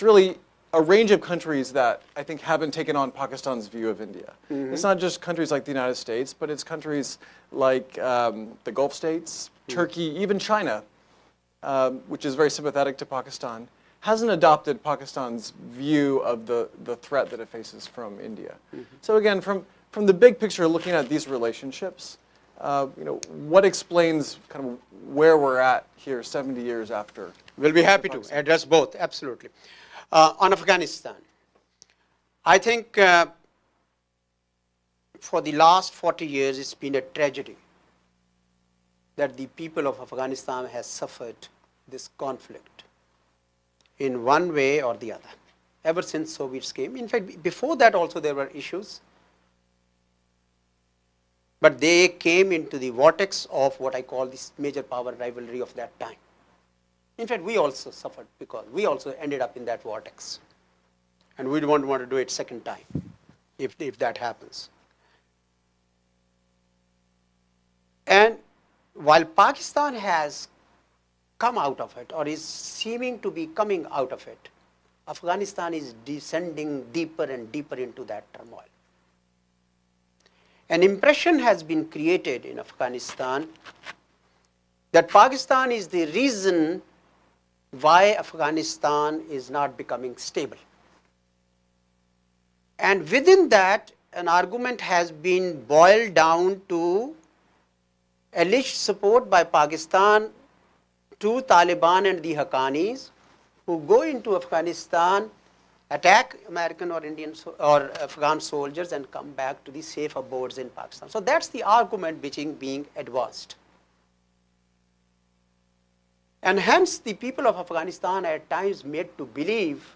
really a range of countries that I think haven't taken on Pakistan's view of India. Mm-hmm. It's not just countries like the United States, but it's countries like the Gulf states, Turkey, even China, which is very sympathetic to Pakistan, hasn't adopted Pakistan's view of the threat that it faces from India. Mm-hmm. So again, from the big picture, looking at these relationships, what explains kind of where we're at here 70 years after? We'll be happy to address both, absolutely. On Afghanistan, I think for the last 40 years, it's been a tragedy that the people of Afghanistan has suffered this conflict in one way or the other, ever since Soviets came. In fact, before that also there were issues, but they came into the vortex of what I call this major power rivalry of that time. In fact, we also suffered because we also ended up in that vortex. And we don't want to do it second time, if that happens. And while Pakistan has come out of it, or is seeming to be coming out of it, Afghanistan is descending deeper and deeper into that turmoil. An impression has been created in Afghanistan that Pakistan is the reason why Afghanistan is not becoming stable. And within that, an argument has been boiled down to alleged support by Pakistan to Taliban and the Haqqanis, who go into Afghanistan, attack American or Indian or Afghan soldiers and come back to the safe abodes in Pakistan. So that's the argument which is being advanced. And hence the people of Afghanistan are at times made to believe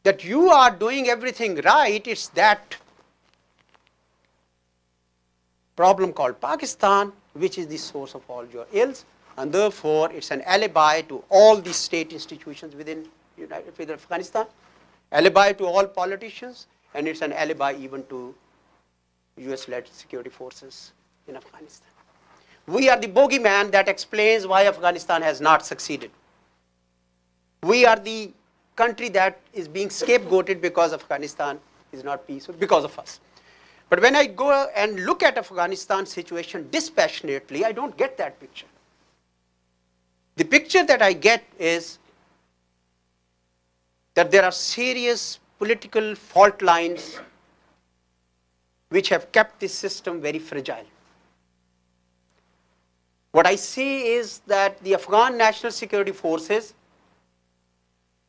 that you are doing everything right, it's that problem called Pakistan which is the source of all your ills, and therefore it's an alibi to all the state institutions within Afghanistan, alibi to all politicians, and it's an alibi even to US-led security forces in Afghanistan. We are the bogeyman that explains why Afghanistan has not succeeded. We are the country that is being scapegoated because Afghanistan is not peaceful, because of us. But when I go and look at Afghanistan's situation dispassionately, I don't get that picture. The picture that I get is that there are serious political fault lines which have kept this system very fragile. What I see is that the Afghan National Security Forces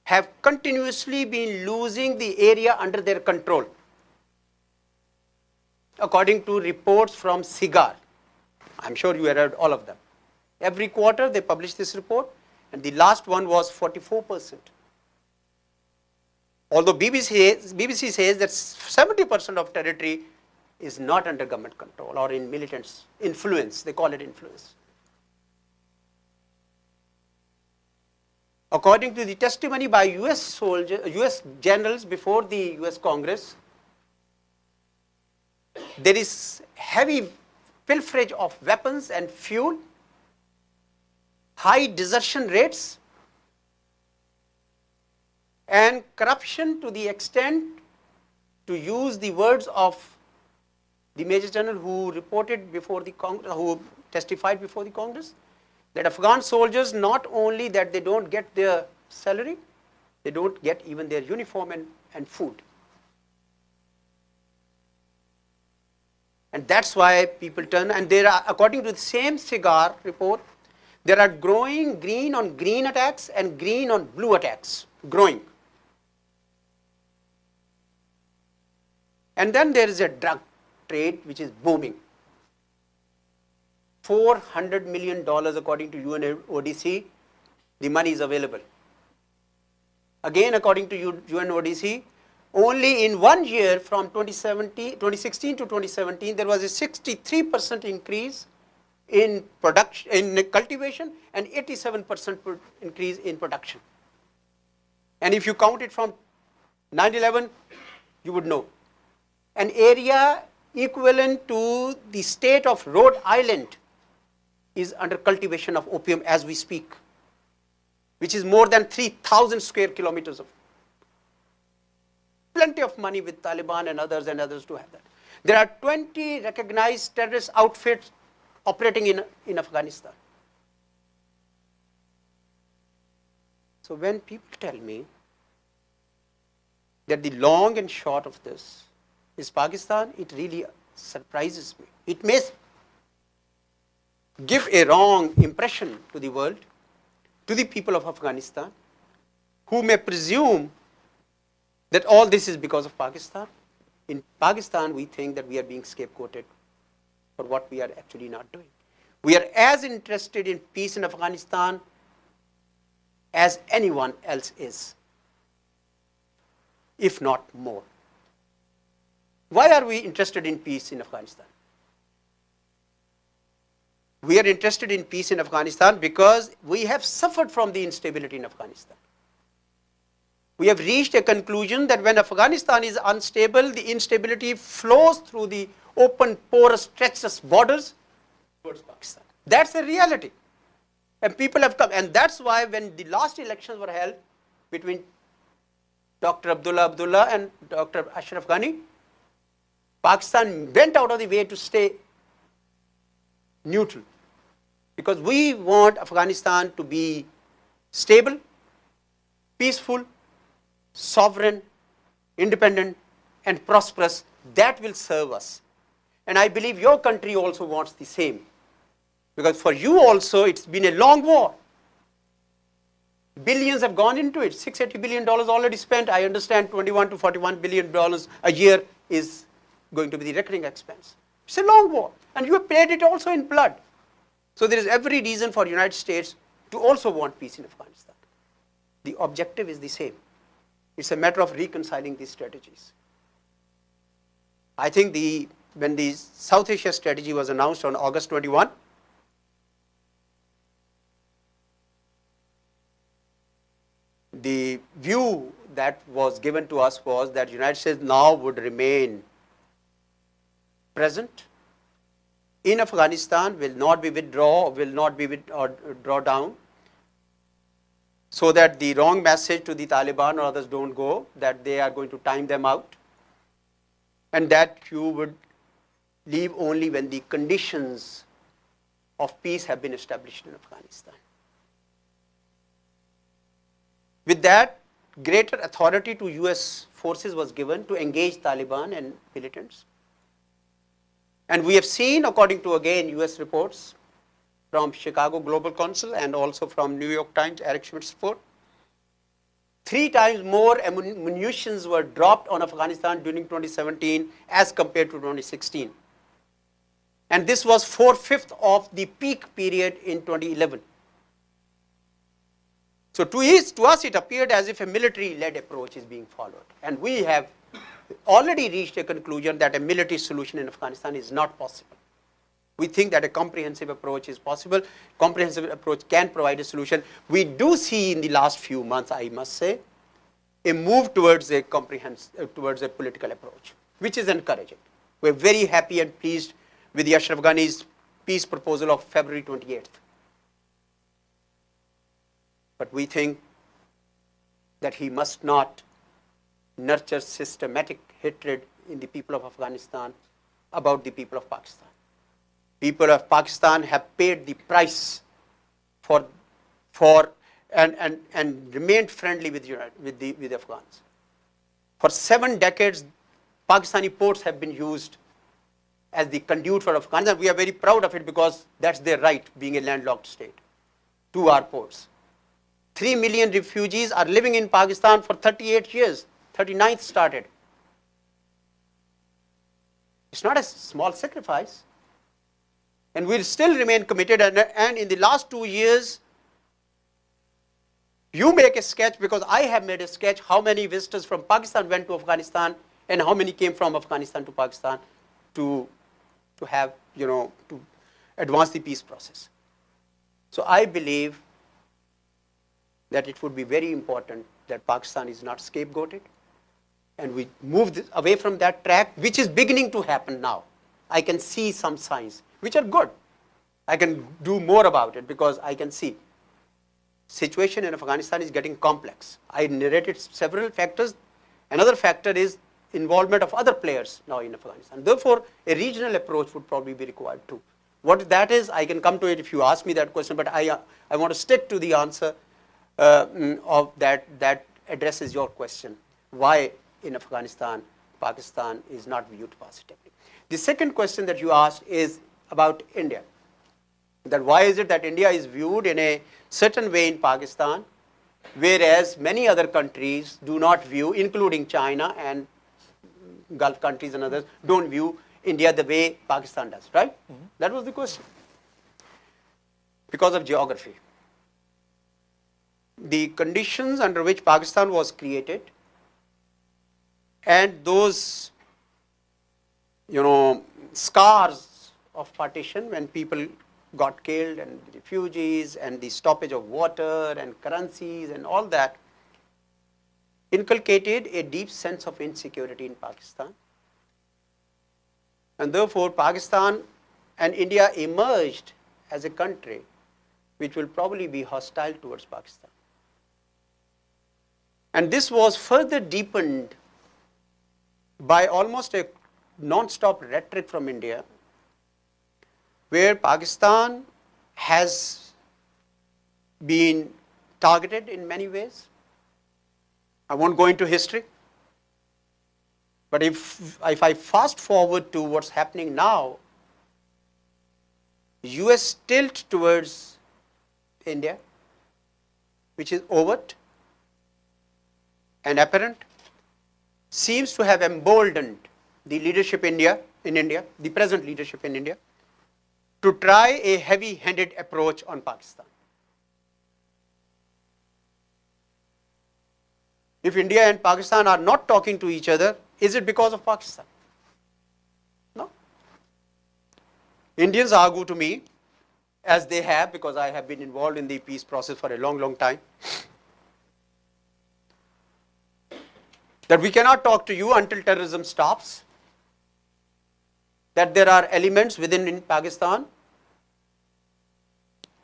have continuously been losing the area under their control, according to reports from SIGAR. I'm sure you have read all of them. Every quarter they publish this report, and the last one was 44%. Although BBC says that 70% of territory is not under government control or in militant influence, they call it influence. According to the testimony by US generals before the US Congress, there is heavy pilferage of weapons and fuel, high desertion rates, and corruption to the extent, to use the words of the Major General who reported before the Congress, who testified before the Congress, that Afghan soldiers, not only that they don't get their salary, they don't get even their uniform and food. And that's why people turn, and there are, according to the same SIGAR report, there are growing green on green attacks and green on blue attacks, growing. And then there is a drug trade which is booming. $400 million according to UNODC, the money is available. Again, according to UNODC, only in 1 year from 2016 to 2017, there was a 63% increase in production, in cultivation, and 87% increase in production. And if you count it from 9/11, you would know. An area equivalent to the state of Rhode Island is under cultivation of opium as we speak, which is more than 3,000 square kilometers of. Plenty of money with Taliban and others to have that. There are 20 recognized terrorist outfits operating in Afghanistan. So when people tell me that the long and short of this is Pakistan, it really surprises me. It may give a wrong impression to the world, to the people of Afghanistan, who may presume that all this is because of Pakistan. In Pakistan, we think that we are being scapegoated for what we are actually not doing. We are as interested in peace in Afghanistan as anyone else is, if not more. Why are we interested in peace in Afghanistan? We are interested in peace in Afghanistan because we have suffered from the instability in Afghanistan. We have reached a conclusion that when Afghanistan is unstable, the instability flows through the open, porous, treacherous borders towards Pakistan. That's a reality. And people have come. And that's why when the last elections were held between Dr. Abdullah and Dr. Ashraf Ghani, Pakistan went out of the way to stay neutral. Because we want Afghanistan to be stable, peaceful, sovereign, independent, and prosperous. That will serve us. And I believe your country also wants the same. Because for you also, it's been a long war. Billions have gone into it. $680 billion already spent. I understand $21 to $41 billion a year is going to be the recurring expense. It's a long war. And you have paid it also in blood. So there is every reason for the United States to also want peace in Afghanistan. The objective is the same. It's a matter of reconciling these strategies. I think when the South Asia strategy was announced on August 21, the view that was given to us was that the United States now would remain present in Afghanistan, will not be draw down, so that the wrong message to the Taliban or others don't go, that they are going to time them out, and that you would leave only when the conditions of peace have been established in Afghanistan. With that, greater authority to US forces was given to engage Taliban and militants. And we have seen, according to, again, US reports from Chicago Global Council and also from New York Times, Eric Schmidt's report, 3 times more munitions were dropped on Afghanistan during 2017 as compared to 2016. And this was 4/5 of the peak period in 2011. So to us, it appeared as if a military-led approach is being followed. And we have already reached a conclusion that a military solution in Afghanistan is not possible. We think that a comprehensive approach is possible. Comprehensive approach can provide a solution. We do see in the last few months, I must say, a move towards a political approach, which is encouraging. We're very happy and pleased with the Ashraf Ghani's peace proposal of February 28th. But we think that he must not nurture systematic hatred in the people of Afghanistan about the people of Pakistan. People of Pakistan have paid the price and remained friendly with the Afghans. For 7 decades, Pakistani ports have been used as the conduit for Afghanistan. We are very proud of it because that's their right, being a landlocked state, to our ports. 3 million refugees are living in Pakistan for 38 years. 39th started. It's not a small sacrifice. And we'll still remain committed. And in the last 2 years, you make a sketch, because I have made a sketch, how many visitors from Pakistan went to Afghanistan and how many came from Afghanistan to Pakistan to have, to advance the peace process. So I believe that it would be very important that Pakistan is not scapegoated, and we move away from that track, which is beginning to happen now. I can see some signs, which are good. I can do more about it because I can see situation in Afghanistan is getting complex. I narrated several factors. Another factor is involvement of other players now in Afghanistan. Therefore, a regional approach would probably be required too. What that is, I can come to it if you ask me that question, but I want to stick to the answer of that addresses your question. Why in Afghanistan, Pakistan is not viewed positively. The second question that you asked is about India. That why is it that India is viewed in a certain way in Pakistan, whereas many other countries do not view, including China and Gulf countries and others don't view India the way Pakistan does, right? That was the question. Because of geography. The conditions under which Pakistan was created and those, scars of partition when people got killed and refugees and the stoppage of water and currencies and all that inculcated a deep sense of insecurity in Pakistan. And therefore, Pakistan and India emerged as a country which will probably be hostile towards Pakistan. And this was further deepened by almost a non-stop rhetoric from India, where Pakistan has been targeted in many ways. I won't go into history, but if I fast forward to what's happening now, US tilt towards India, which is overt and apparent, seems to have emboldened the leadership in India, the present leadership in India, to try a heavy-handed approach on Pakistan. If India and Pakistan are not talking to each other, is it because of Pakistan? No. Indians argue to me, as they have, because I have been involved in the peace process for a long, long time, that we cannot talk to you until terrorism stops, that there are elements within Pakistan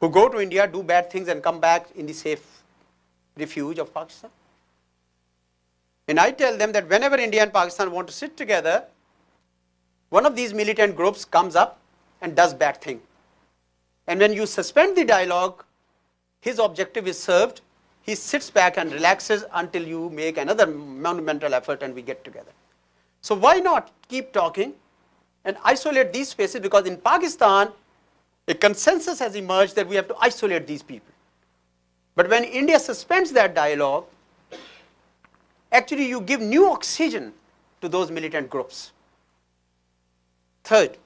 who go to India, do bad things and come back in the safe refuge of Pakistan. And I tell them that whenever India and Pakistan want to sit together, one of these militant groups comes up and does bad thing. And when you suspend the dialogue, his objective is served. He sits back and relaxes until you make another monumental effort and we get together. So why not keep talking and isolate these spaces? Because in Pakistan, a consensus has emerged that we have to isolate these people. But when India suspends that dialogue, actually you give new oxygen to those militant groups. Third,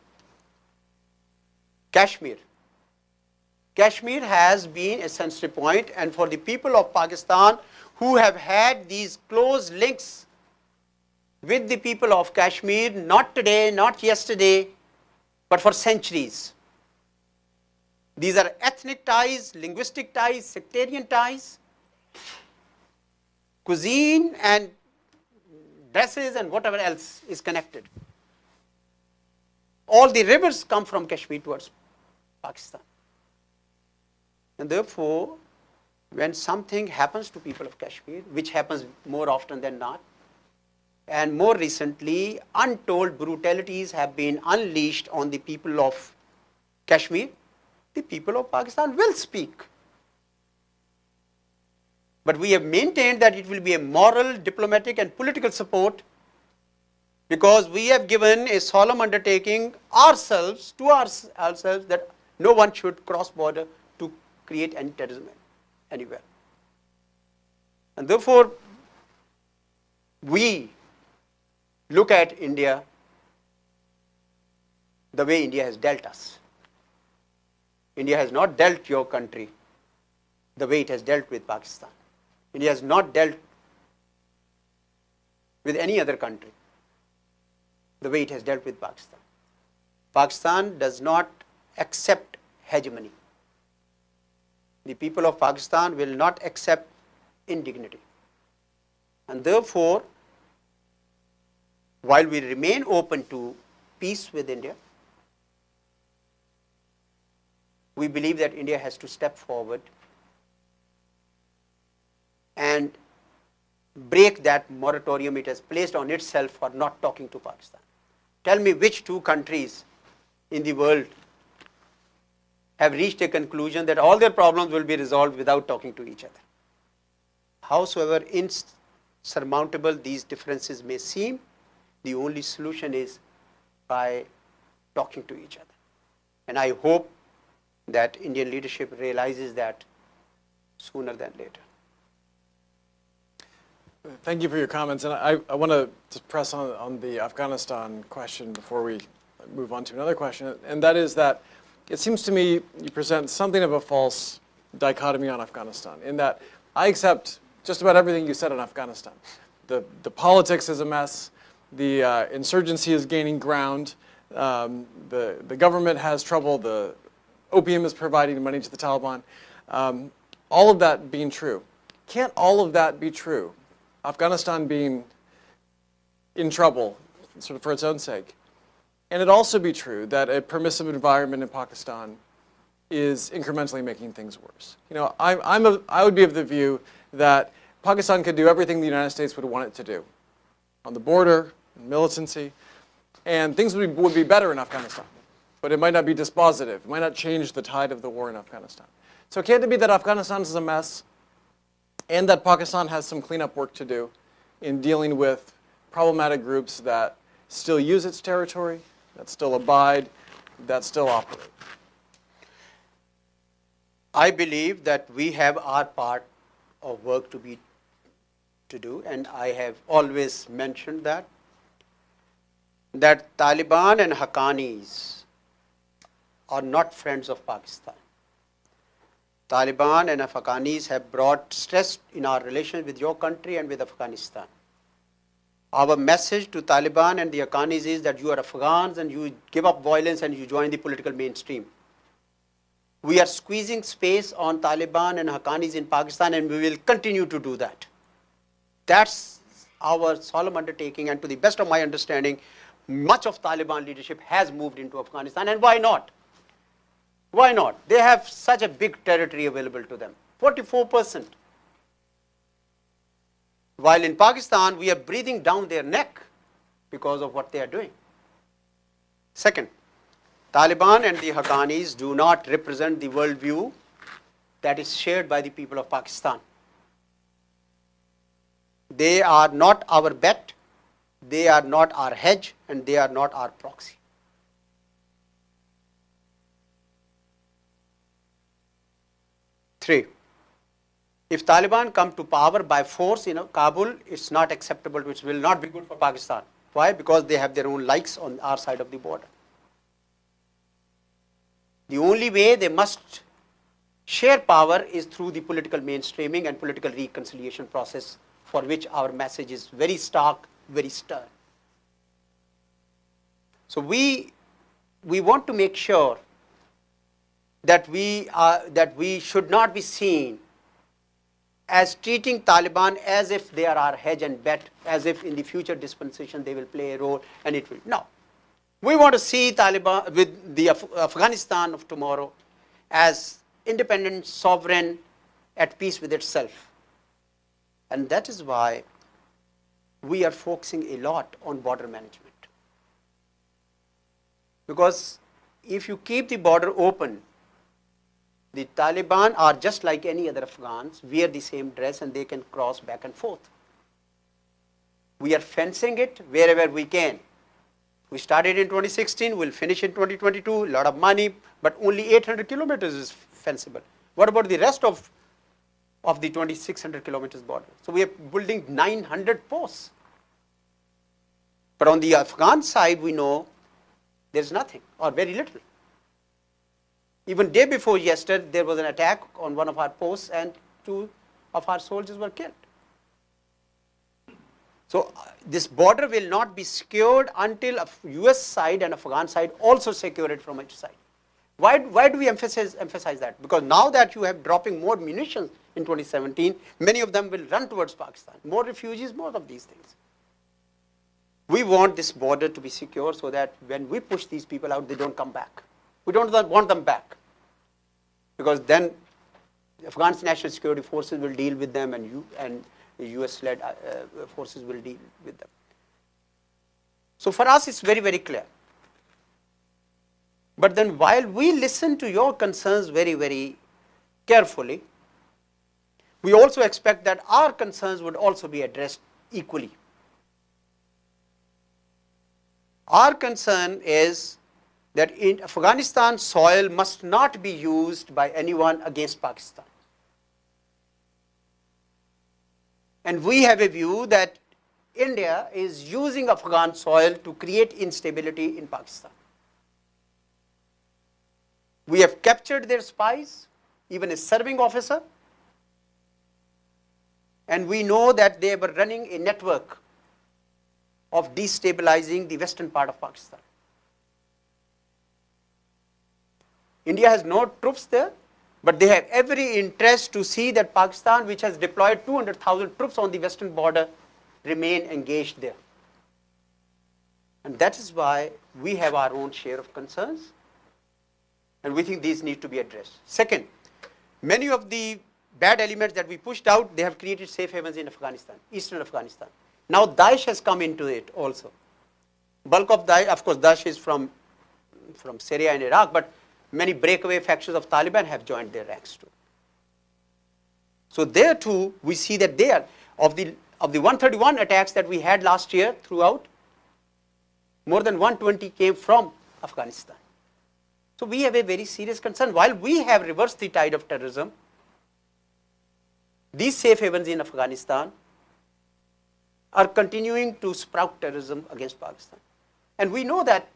Kashmir. Kashmir has been a sensitive point, and for the people of Pakistan who have had these close links with the people of Kashmir, not today, not yesterday, but for centuries. These are ethnic ties, linguistic ties, sectarian ties, cuisine and dresses and whatever else is connected. All the rivers come from Kashmir towards Pakistan. And therefore, when something happens to people of Kashmir, which happens more often than not, and more recently, untold brutalities have been unleashed on the people of Kashmir, the people of Pakistan will speak. But we have maintained that it will be a moral, diplomatic and political support, because we have given a solemn undertaking ourselves that no one should cross border to create any terrorism anywhere. And therefore, we look at India the way India has dealt us. India has not dealt your country the way it has dealt with Pakistan. India has not dealt with any other country the way it has dealt with Pakistan. Pakistan does not accept hegemony. The people of Pakistan will not accept indignity. And therefore, while we remain open to peace with India, we believe that India has to step forward and break that moratorium it has placed on itself for not talking to Pakistan. Tell me which two countries in the world have reached a conclusion that all their problems will be resolved without talking to each other. Howsoever insurmountable these differences may seem, the only solution is by talking to each other. And I hope that Indian leadership realizes that sooner than later. Thank you for your comments. And I want to just press on the Afghanistan question before we move on to another question. And that is that it seems to me you present something of a false dichotomy on Afghanistan, in that I accept just about everything you said on Afghanistan. The politics is a mess. The insurgency is gaining ground. The government has trouble. The opium is providing money to the Taliban. All of that being true. Can't all of that be true? Afghanistan being in trouble, sort of for its own sake. And it also be true that a permissive environment in Pakistan is incrementally making things worse. You know, I would be of the view that Pakistan could do everything the United States would want it to do on the border, militancy, and things would be better in Afghanistan. But it might not be dispositive. It might not change the tide of the war in Afghanistan. So can't it be that Afghanistan is a mess and that Pakistan has some cleanup work to do in dealing with problematic groups that still use its territory, that still abide, that still operate? I believe that we have our part of work to do, and I have always mentioned that Taliban and Haqqanis are not friends of Pakistan. Taliban and Haqqanis have brought stress in our relations with your country and with Afghanistan. Our message to Taliban and the Haqqanis is that you are Afghans and you give up violence and you join the political mainstream. We are squeezing space on Taliban and Haqqanis in Pakistan, and we will continue to do that. That's our solemn undertaking, and to the best of my understanding, much of Taliban leadership has moved into Afghanistan, and why not? Why not? They have such a big territory available to them, 44%. While in Pakistan, we are breathing down their neck because of what they are doing. Second, Taliban and the Haqqanis do not represent the worldview that is shared by the people of Pakistan. They are not our bet, they are not our hedge, and they are not our proxy. Three, if Taliban come to power by force in Kabul, it's not acceptable, which will not be good for Pakistan. Why? Because they have their own likes on our side of the border. The only way they must share power is through the political mainstreaming and political reconciliation process, for which our message is very stark, very stern. So we want to make sure that we should not be seen as treating Taliban as if they are our hedge and bet, as if in the future dispensation they will play a role, and it will. No. We want to see Taliban with the Afghanistan of tomorrow as independent, sovereign, at peace with itself. And that is why we are focusing a lot on border management. Because if you keep the border open, the Taliban are just like any other Afghans, wear the same dress and they can cross back and forth. We are fencing it wherever we can. We started in 2016, we'll finish in 2022, a lot of money, but only 800 kilometers is fencible. What about the rest of the 2,600 kilometers border? So we are building 900 posts. But on the Afghan side, we know there's nothing or very little. Even day before yesterday, there was an attack on one of our posts and 2 of our soldiers were killed. So this border will not be secured until US side and Afghan side also secure it from each side. Why do we emphasize that? Because now that you have dropping more munitions in 2017, many of them will run towards Pakistan. More refugees, more of these things. We want this border to be secure so that when we push these people out, they don't come back. We don't want them back. Because then the Afghan National Security Forces will deal with them, and the US-led forces will deal with them. So for us, it's very, very clear. But then while we listen to your concerns very, very carefully, we also expect that our concerns would also be addressed equally. Our concern is that in Afghanistan, soil must not be used by anyone against Pakistan. And we have a view that India is using Afghan soil to create instability in Pakistan. We have captured their spies, even a serving officer, and we know that they were running a network of destabilizing the western part of Pakistan. India has no troops there, but they have every interest to see that Pakistan, which has deployed 200,000 troops on the western border, remain engaged there. And that is why we have our own share of concerns, and we think these need to be addressed. Second, many of the bad elements that we pushed out, they have created safe havens in Afghanistan, eastern Afghanistan. Now Daesh has come into it also. Bulk of Daesh, of course, Daesh is from Syria and Iraq, but many breakaway factions of Taliban have joined their ranks too. So there too, we see that they are, of the 131 attacks that we had last year throughout, more than 120 came from Afghanistan. So we have a very serious concern. While we have reversed the tide of terrorism, these safe havens in Afghanistan are continuing to sprout terrorism against Pakistan. And we know that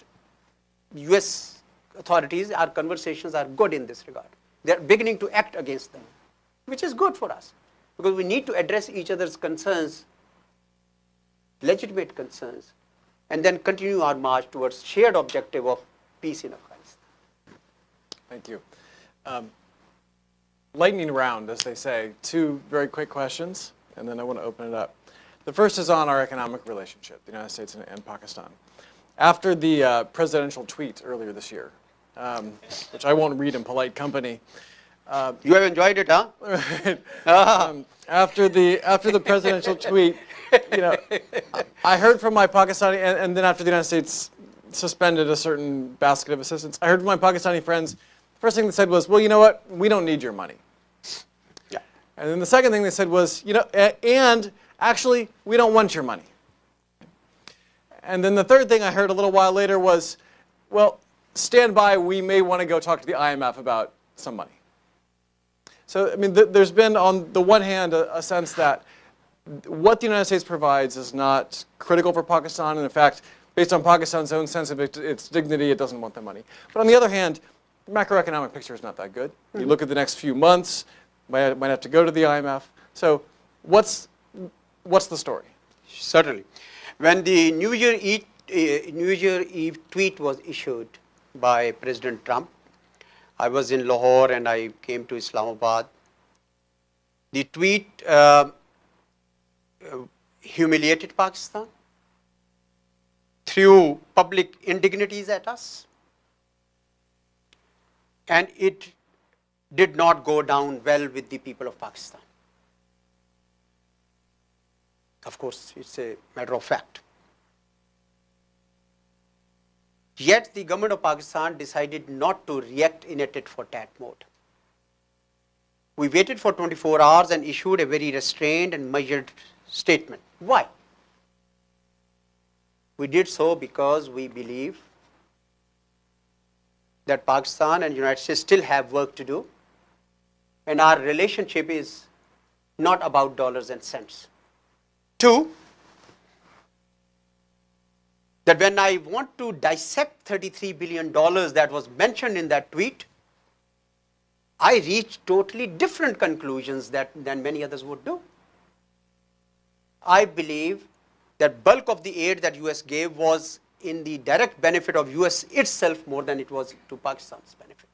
US authorities, our conversations are good in this regard. They are beginning to act against them, which is good for us, because we need to address each other's concerns, legitimate concerns, and then continue our march towards shared objective of peace in Afghanistan. Thank you. Lightning round, as they say. Two very quick questions, and then I want to open it up. The first is on our economic relationship, the United States and Pakistan. After the presidential tweet earlier this year, which I won't read in polite company. You have enjoyed it, huh? After the presidential tweet, I heard from my Pakistani, and then after the United States suspended a certain basket of assistance, I heard from my Pakistani friends, the first thing they said was, well, you know what, we don't need your money. Yeah. And then the second thing they said was, and actually, we don't want your money. And then the third thing I heard a little while later was, well, stand by, we may want to go talk to the IMF about some money. So, I mean, there's been, on the one hand, a sense that what the United States provides is not critical for Pakistan, and in fact, based on Pakistan's own sense of its dignity, it doesn't want the money. But on the other hand, the macroeconomic picture is not that good. You look at the next few months, might have to go to the IMF. So what's the story? Certainly. When the New Year Eve tweet was issued by President Trump, I was in Lahore and I came to Islamabad. The tweet humiliated Pakistan, threw public indignities at us, and it did not go down well with the people of Pakistan. Of course, it's a matter of fact. Yet the government of Pakistan decided not to react in a tit-for-tat mode. We waited for 24 hours and issued a very restrained and measured statement. Why? We did so because we believe that Pakistan and the United States still have work to do, and our relationship is not about dollars and cents. Two, that when I want to dissect $33 billion that was mentioned in that tweet, I reached totally different conclusions than many others would do. I believe that bulk of the aid that US gave was in the direct benefit of US itself more than it was to Pakistan's benefit.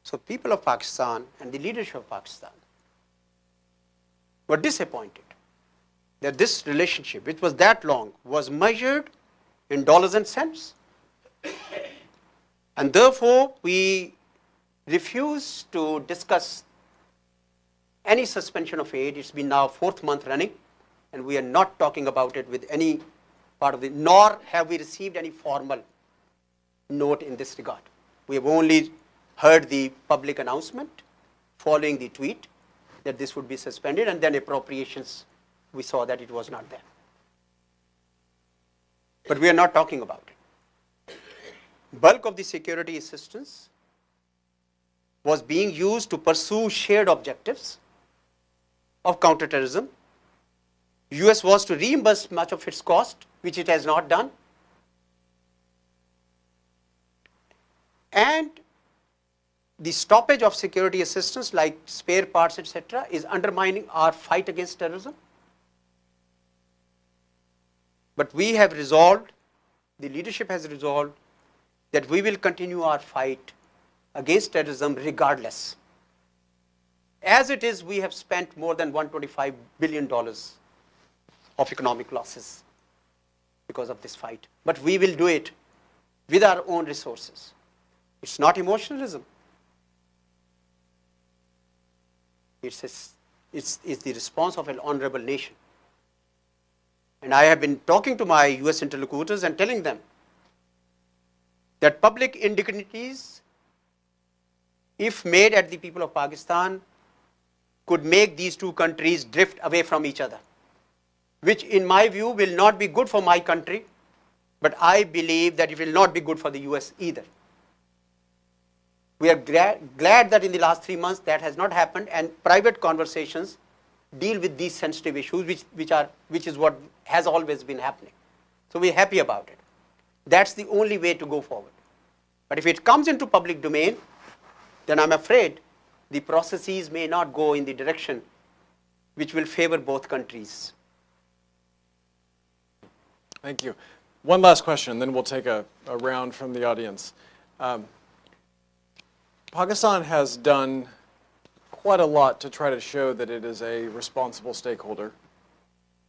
So people of Pakistan and the leadership of Pakistan were disappointed that this relationship, which was that long, was measured in dollars and cents. And therefore, we refuse to discuss any suspension of aid. It's been now 4th month running, and we are not talking about it with any part of nor have we received any formal note in this regard. We have only heard the public announcement following the tweet that this would be suspended, and then appropriations, we saw that it was not there. But we are not talking about it. Bulk of the security assistance was being used to pursue shared objectives of counterterrorism. US was to reimburse much of its cost, which it has not done. And the stoppage of security assistance like spare parts, etc., is undermining our fight against terrorism. But we have resolved, the leadership has resolved, that we will continue our fight against terrorism regardless. As it is, we have spent more than $125 billion of economic losses because of this fight. But we will do it with our own resources. It's not emotionalism. It's the response of an honorable nation. And I have been talking to my US interlocutors and telling them that public indignities, if made at the people of Pakistan, could make these two countries drift away from each other, which in my view will not be good for my country, but I believe that it will not be good for the US either. We are glad that in the last 3 months that has not happened, and private conversations deal with these sensitive issues, which is what has always been happening. So we're happy about it. That's the only way to go forward. But if it comes into public domain, then I'm afraid the processes may not go in the direction which will favor both countries. Thank you. One last question, then we'll take a round from the audience. Pakistan has done quite a lot to try to show that it is a responsible stakeholder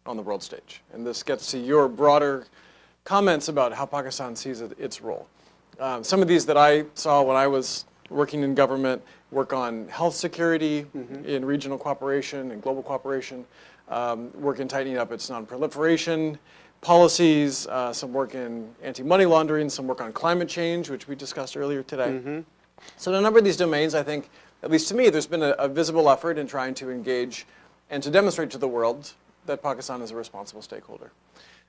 on the world stage. And this gets to your broader comments about how Pakistan sees its role. Some of these that I saw when I was working in government work on health security, in regional cooperation and global cooperation, work in tightening up its non-proliferation policies, some work in anti-money laundering, some work on climate change, which we discussed earlier today. So in a number of these domains, I think, at least to me, there's been a visible effort in trying to engage and to demonstrate to the world that Pakistan is a responsible stakeholder.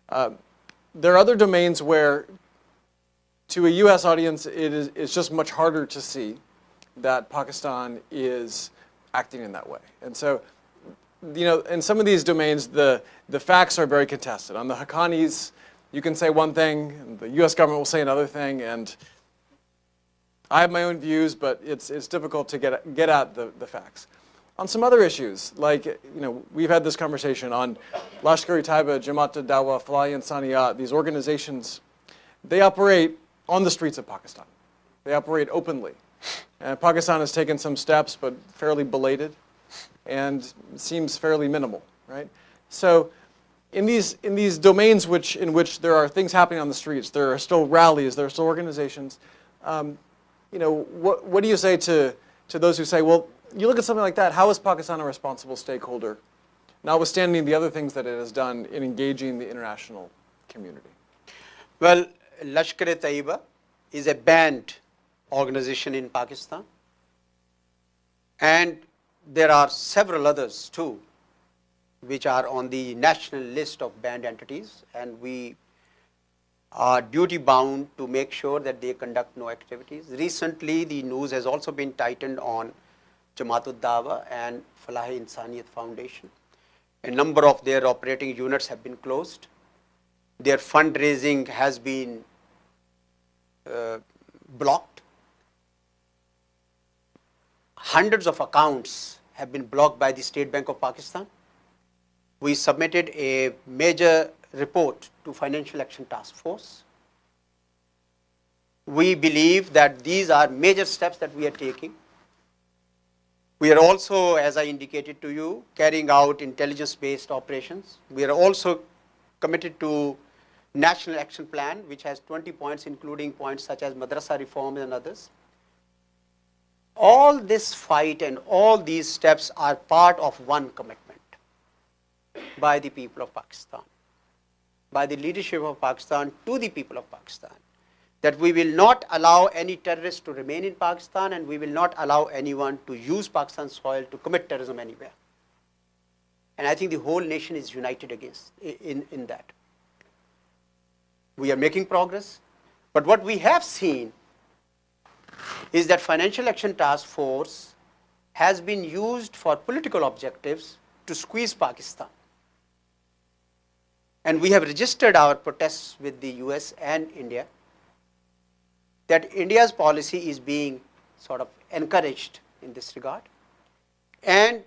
There are other domains where, to a US audience, it's just much harder to see that Pakistan is acting in that way. And so, you know, in some of these domains, the facts are very contested. On the Haqqanis, you can say one thing, and the US government will say another thing, and I have my own views, but it's difficult to get at the facts. On some other issues, like, you know, we've had this conversation on Lashkar-e-Taiba, Jamaat-ud-Dawa, Falah-e-Insaniyat, these organizations, they operate on the streets of Pakistan. They operate openly. And Pakistan has taken some steps, but fairly belated, and seems fairly minimal, right? So in these domains in which there are things happening on the streets, there are still rallies, there are still organizations, you know, what do you say to those who say, well, you look at something like that, how is Pakistan a responsible stakeholder, notwithstanding the other things that it has done in engaging the international community? Well, Lashkar-e-Taiba is a banned organization in Pakistan, and there are several others too, which are on the national list of banned entities, and we are duty bound to make sure that they conduct no activities. Recently, the news has also been tightened on Jamaat-ud-Dawa and Falah-e-Insaniyat Foundation. A number of their operating units have been closed. Their fundraising has been blocked. Hundreds of accounts have been blocked by the State Bank of Pakistan. We submitted a major report to Financial Action Task Force. We believe that these are major steps that we are taking. We are also, as I indicated to you, carrying out intelligence-based operations. We are also committed to National Action Plan, which has 20 points, including points such as madrasa reforms and others. All this fight and all these steps are part of one commitment by the people of Pakistan, by the leadership of Pakistan to the people of Pakistan, that we will not allow any terrorists to remain in Pakistan, and we will not allow anyone to use Pakistan's soil to commit terrorism anywhere. And I think the whole nation is united in that. We are making progress, but what we have seen is that Financial Action Task Force has been used for political objectives to squeeze Pakistan. And we have registered our protests with the US and India that India's policy is being sort of encouraged in this regard. And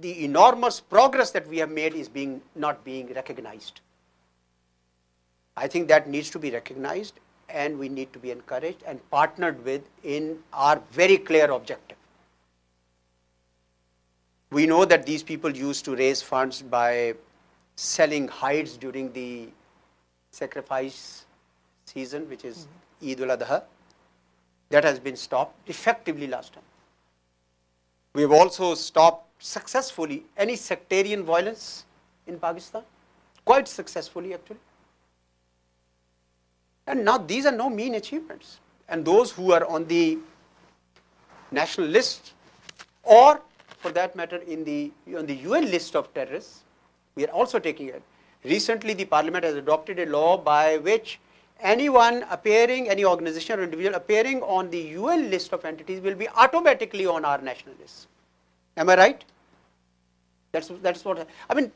the enormous progress that we have made is not being recognized. I think that needs to be recognized, and we need to be encouraged and partnered with in our very clear objective. We know that these people used to raise funds by selling hides during the sacrifice season, which is Eid al-Adha. That has been stopped effectively last time. We have also stopped successfully any sectarian violence in Pakistan, quite successfully actually. And now these are no mean achievements. And those who are on the national list, or for that matter on the UN list of terrorists, we are also taking it. Recently the parliament has adopted a law by which anyone appearing, any organization or individual appearing on the UN list of entities will be automatically on our national list. Am I right? That's what, I mean,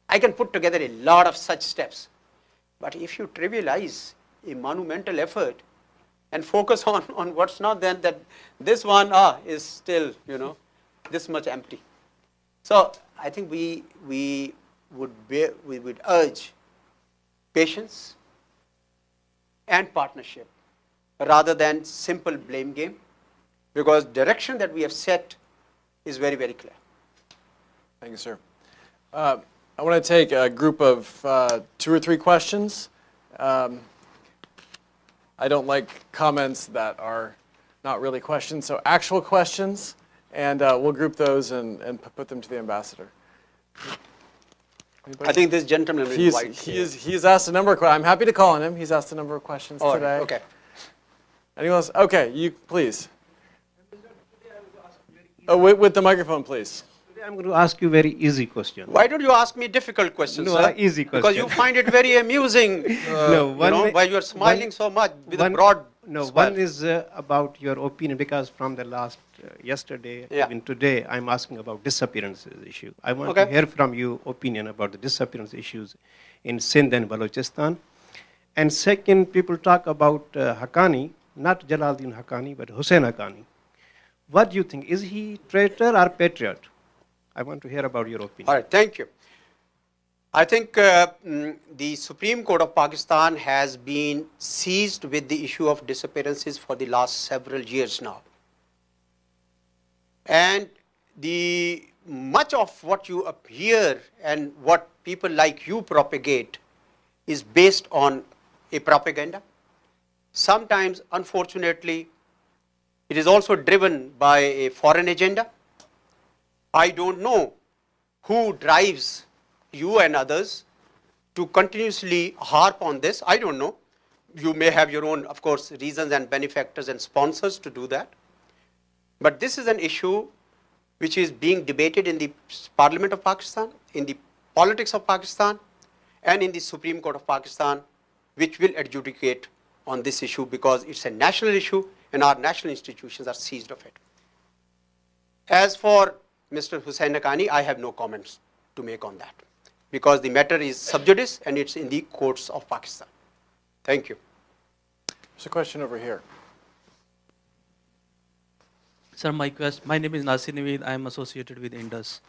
I can put together a lot of such steps. But if you trivialize a monumental effort and focus on what's not, then that this one is still, this much empty. So I think we would urge patience and partnership rather than simple blame game, because direction that we have set is very, very clear. Thank you, sir. I want to take a group of 2 or 3 questions. I don't like comments that are not really questions, so actual questions, and we'll group those and put them to the ambassador. Anybody? I think this gentleman is white. He's asked a number of questions. I'm happy to call on him. He's asked a number of questions today. Okay. Anyone else? Okay, you please. Oh, with the microphone, please. Today I'm going to ask you a very easy question. Why don't you ask me difficult questions, No, sir? easy question. Because you find it very amusing, why you are smiling so much with a broad No, smile. one is about your opinion, because from the last, yesterday, Yeah. even today, I'm asking about disappearances issue. I want Okay. to hear from you opinion about the disappearance issues in Sindh and Balochistan. And second, people talk about Haqqani, not Jalaluddin Haqqani, but Hussein Haqqani. What do you think? Is he traitor or patriot? I want to hear about your opinion. All right, thank you. I think the Supreme Court of Pakistan has been seized with the issue of disappearances for the last several years now. And much of what you hear and what people like you propagate is based on a propaganda. Sometimes, unfortunately, it is also driven by a foreign agenda. I don't know who drives you and others to continuously harp on this. I don't know. You may have your own, of course, reasons and benefactors and sponsors to do that. But this is an issue which is being debated in the Parliament of Pakistan, in the politics of Pakistan, and in the Supreme Court of Pakistan, which will adjudicate on this issue because it's a national issue and our national institutions are seized of it. As for Mr. Hussein Haqqani, I have no comments to make on that because the matter is sub judice and it's in the courts of Pakistan. Thank you. There's a question over here. Sir, my name is Nasir Naveed. I am associated with Indus.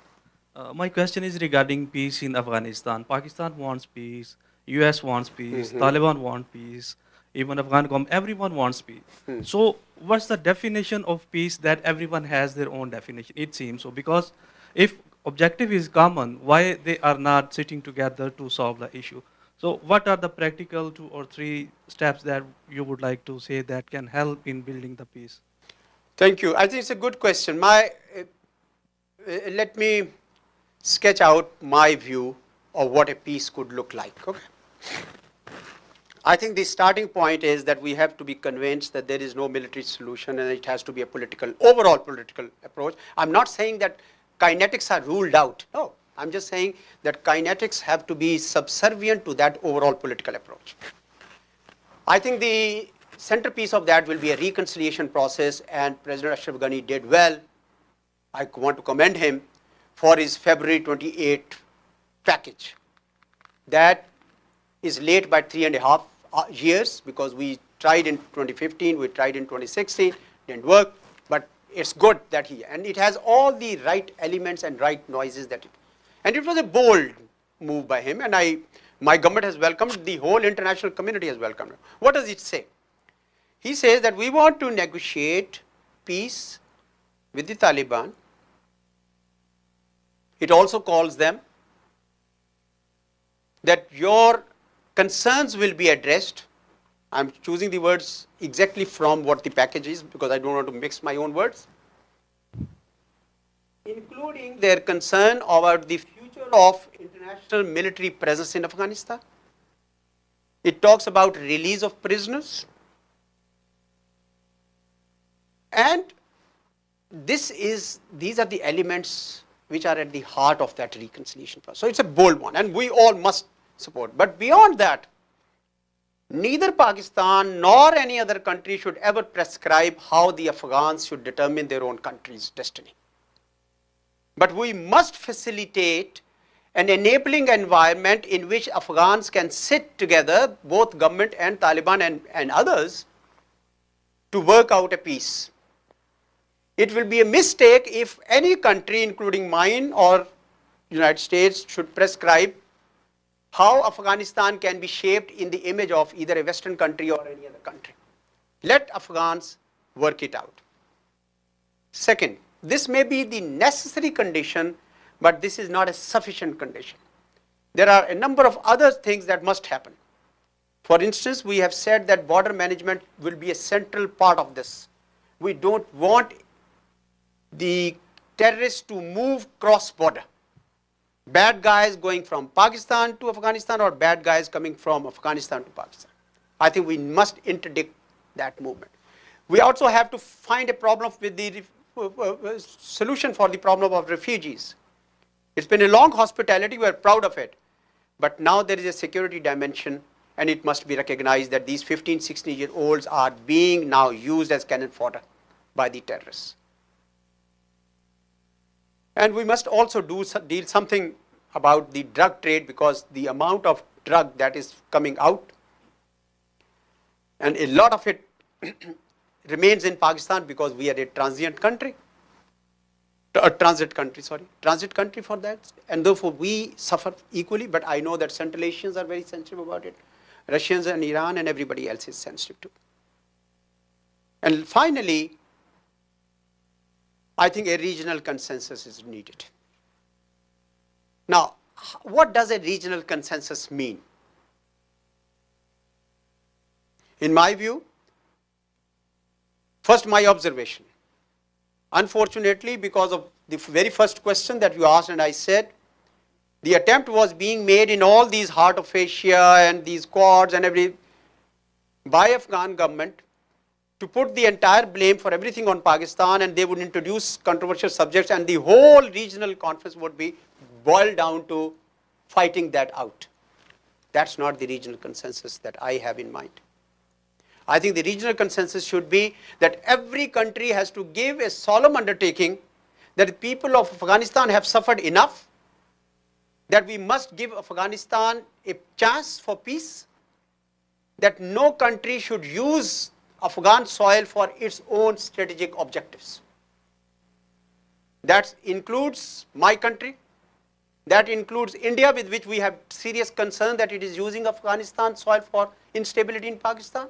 My question is regarding peace in Afghanistan. Pakistan wants peace. US wants peace. Taliban want peace. Even Afghan government, everyone wants peace. So what's the definition of peace that everyone has their own definition? It seems so, because if objective is common, why they are not sitting together to solve the issue? So what are the practical 2 or 3 steps that you would like to say that can help in building the peace? Thank you. I think it's a good question. Let me sketch out my view of what a peace could look like. Okay. I think the starting point is that we have to be convinced that there is no military solution and it has to be a overall political approach. I'm not saying that kinetics are ruled out. No, I'm just saying that kinetics have to be subservient to that overall political approach. I think the centerpiece of that will be a reconciliation process, and President Ashraf Ghani did well. I want to commend him for his February 28 package. That is late by 3.5 years, because we tried in 2015, we tried in 2016, didn't work, but it's good that and it has all the right elements and right noises and it was a bold move by him, and my government has welcomed, the whole international community has welcomed it. What does it say? He says that we want to negotiate peace with the Taliban. It also calls them that your concerns will be addressed. I'm choosing the words exactly from what the package is, because I don't want to mix my own words. Including their concern about the future of international military presence in Afghanistan. It talks about release of prisoners. And these are the elements which are at the heart of that reconciliation process. So it's a bold one, and we all must support. But beyond that, neither Pakistan nor any other country should ever prescribe how the Afghans should determine their own country's destiny. But we must facilitate an enabling environment in which Afghans can sit together, both government and Taliban and others, to work out a peace. It will be a mistake if any country, including mine or United States, should prescribe how Afghanistan can be shaped in the image of either a Western country or any other country. Let Afghans work it out. Second, this may be the necessary condition, but this is not a sufficient condition. There are a number of other things that must happen. For instance, we have said that border management will be a central part of this. We don't want the terrorists to move cross-border. Bad guys going from Pakistan to Afghanistan or bad guys coming from Afghanistan to Pakistan. I think we must interdict that movement. We also have to find a problem with the solution for the problem of refugees. It's been a long hospitality, we're proud of it. But now there is a security dimension, and it must be recognized that these 15, 16-year-olds are being now used as cannon fodder by the terrorists. And we must also deal something about the drug trade, because the amount of drug that is coming out, and a lot of it remains in Pakistan because we are a transit country for that, and therefore we suffer equally. But I know that Central Asians are very sensitive about it. Russians and Iran and everybody else is sensitive too. And finally, I think a regional consensus is needed. Now, what does a regional consensus mean? In my view, first, my observation. Unfortunately, because of the very first question that you asked and I said, the attempt was being made in all these Heart of Asia and these Quads and everything by Afghan government to put the entire blame for everything on Pakistan, and they would introduce controversial subjects, and the whole regional conference would be boiled down to fighting that out. That's not the regional consensus that I have in mind. I think the regional consensus should be that every country has to give a solemn undertaking that the people of Afghanistan have suffered enough, that we must give Afghanistan a chance for peace, that no country should use Afghan soil for its own strategic objectives. That includes my country, that includes India, with which we have serious concern that it is using Afghanistan soil for instability in Pakistan.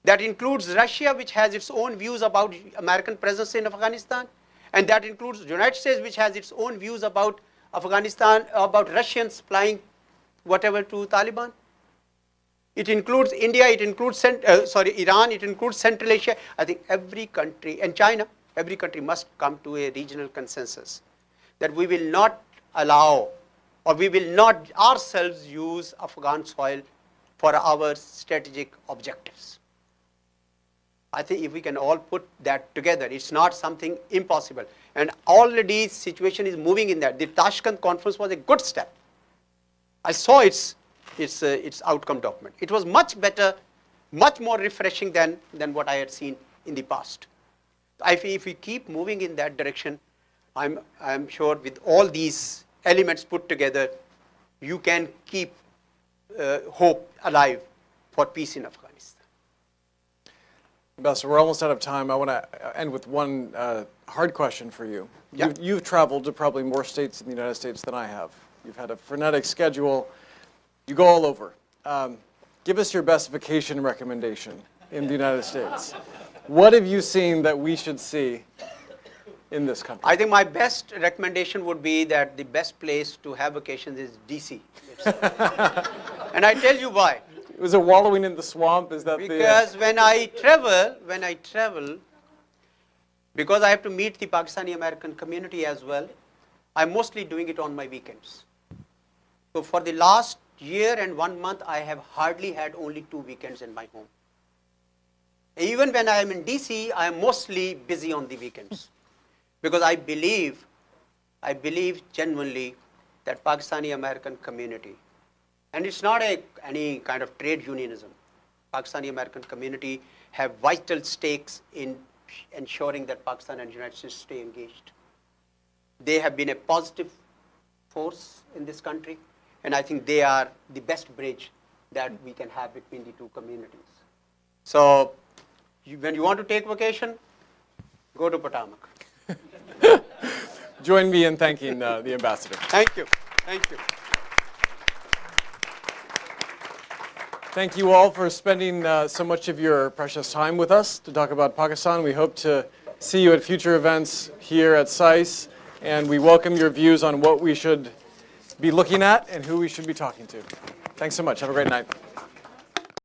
That includes Russia, which has its own views about American presence in Afghanistan. And that includes the United States, which has its own views about Afghanistan, about Russians supplying whatever to Taliban. It includes India, it includes Iran, it includes Central Asia. I think every country, and China, every country must come to a regional consensus that we will not allow, or we will not ourselves use Afghan soil for our strategic objectives. I think if we can all put that together, it's not something impossible. And already situation is moving in that. The Tashkent conference was a good step. I saw its outcome document. It was much better, much more refreshing than what I had seen in the past. If we keep moving in that direction, I'm sure with all these elements put together, you can keep hope alive for peace in Afghanistan. Ambassador, we're almost out of time. I want to end with one hard question for you. Yeah. You've traveled to probably more states in the United States than I have. You've had a frenetic schedule. You go all over. Give us your best vacation recommendation in the United States. What have you seen that we should see in this country? I think my best recommendation would be that the best place to have vacations is DC. And I tell you why. Was it wallowing in the swamp? Is that Because when I travel, because I have to meet the Pakistani American community as well, I'm mostly doing it on my weekends. So for the last year and 1 month, I have hardly had only 2 weekends in my home. Even when I am in DC, I am mostly busy on the weekends. Because I believe genuinely that Pakistani American community, and it's not any kind of trade unionism, Pakistani American community have vital stakes in ensuring that Pakistan and the United States stay engaged. They have been a positive force in this country, and I think they are the best bridge that we can have between the two communities. So when you want to take vacation, go to Potomac. Join me in thanking the ambassador. Thank you. Thank you. Thank you all for spending so much of your precious time with us to talk about Pakistan. We hope to see you at future events here at SAIS, and we welcome your views on what we should be looking at and who we should be talking to. Thanks so much. Have a great night.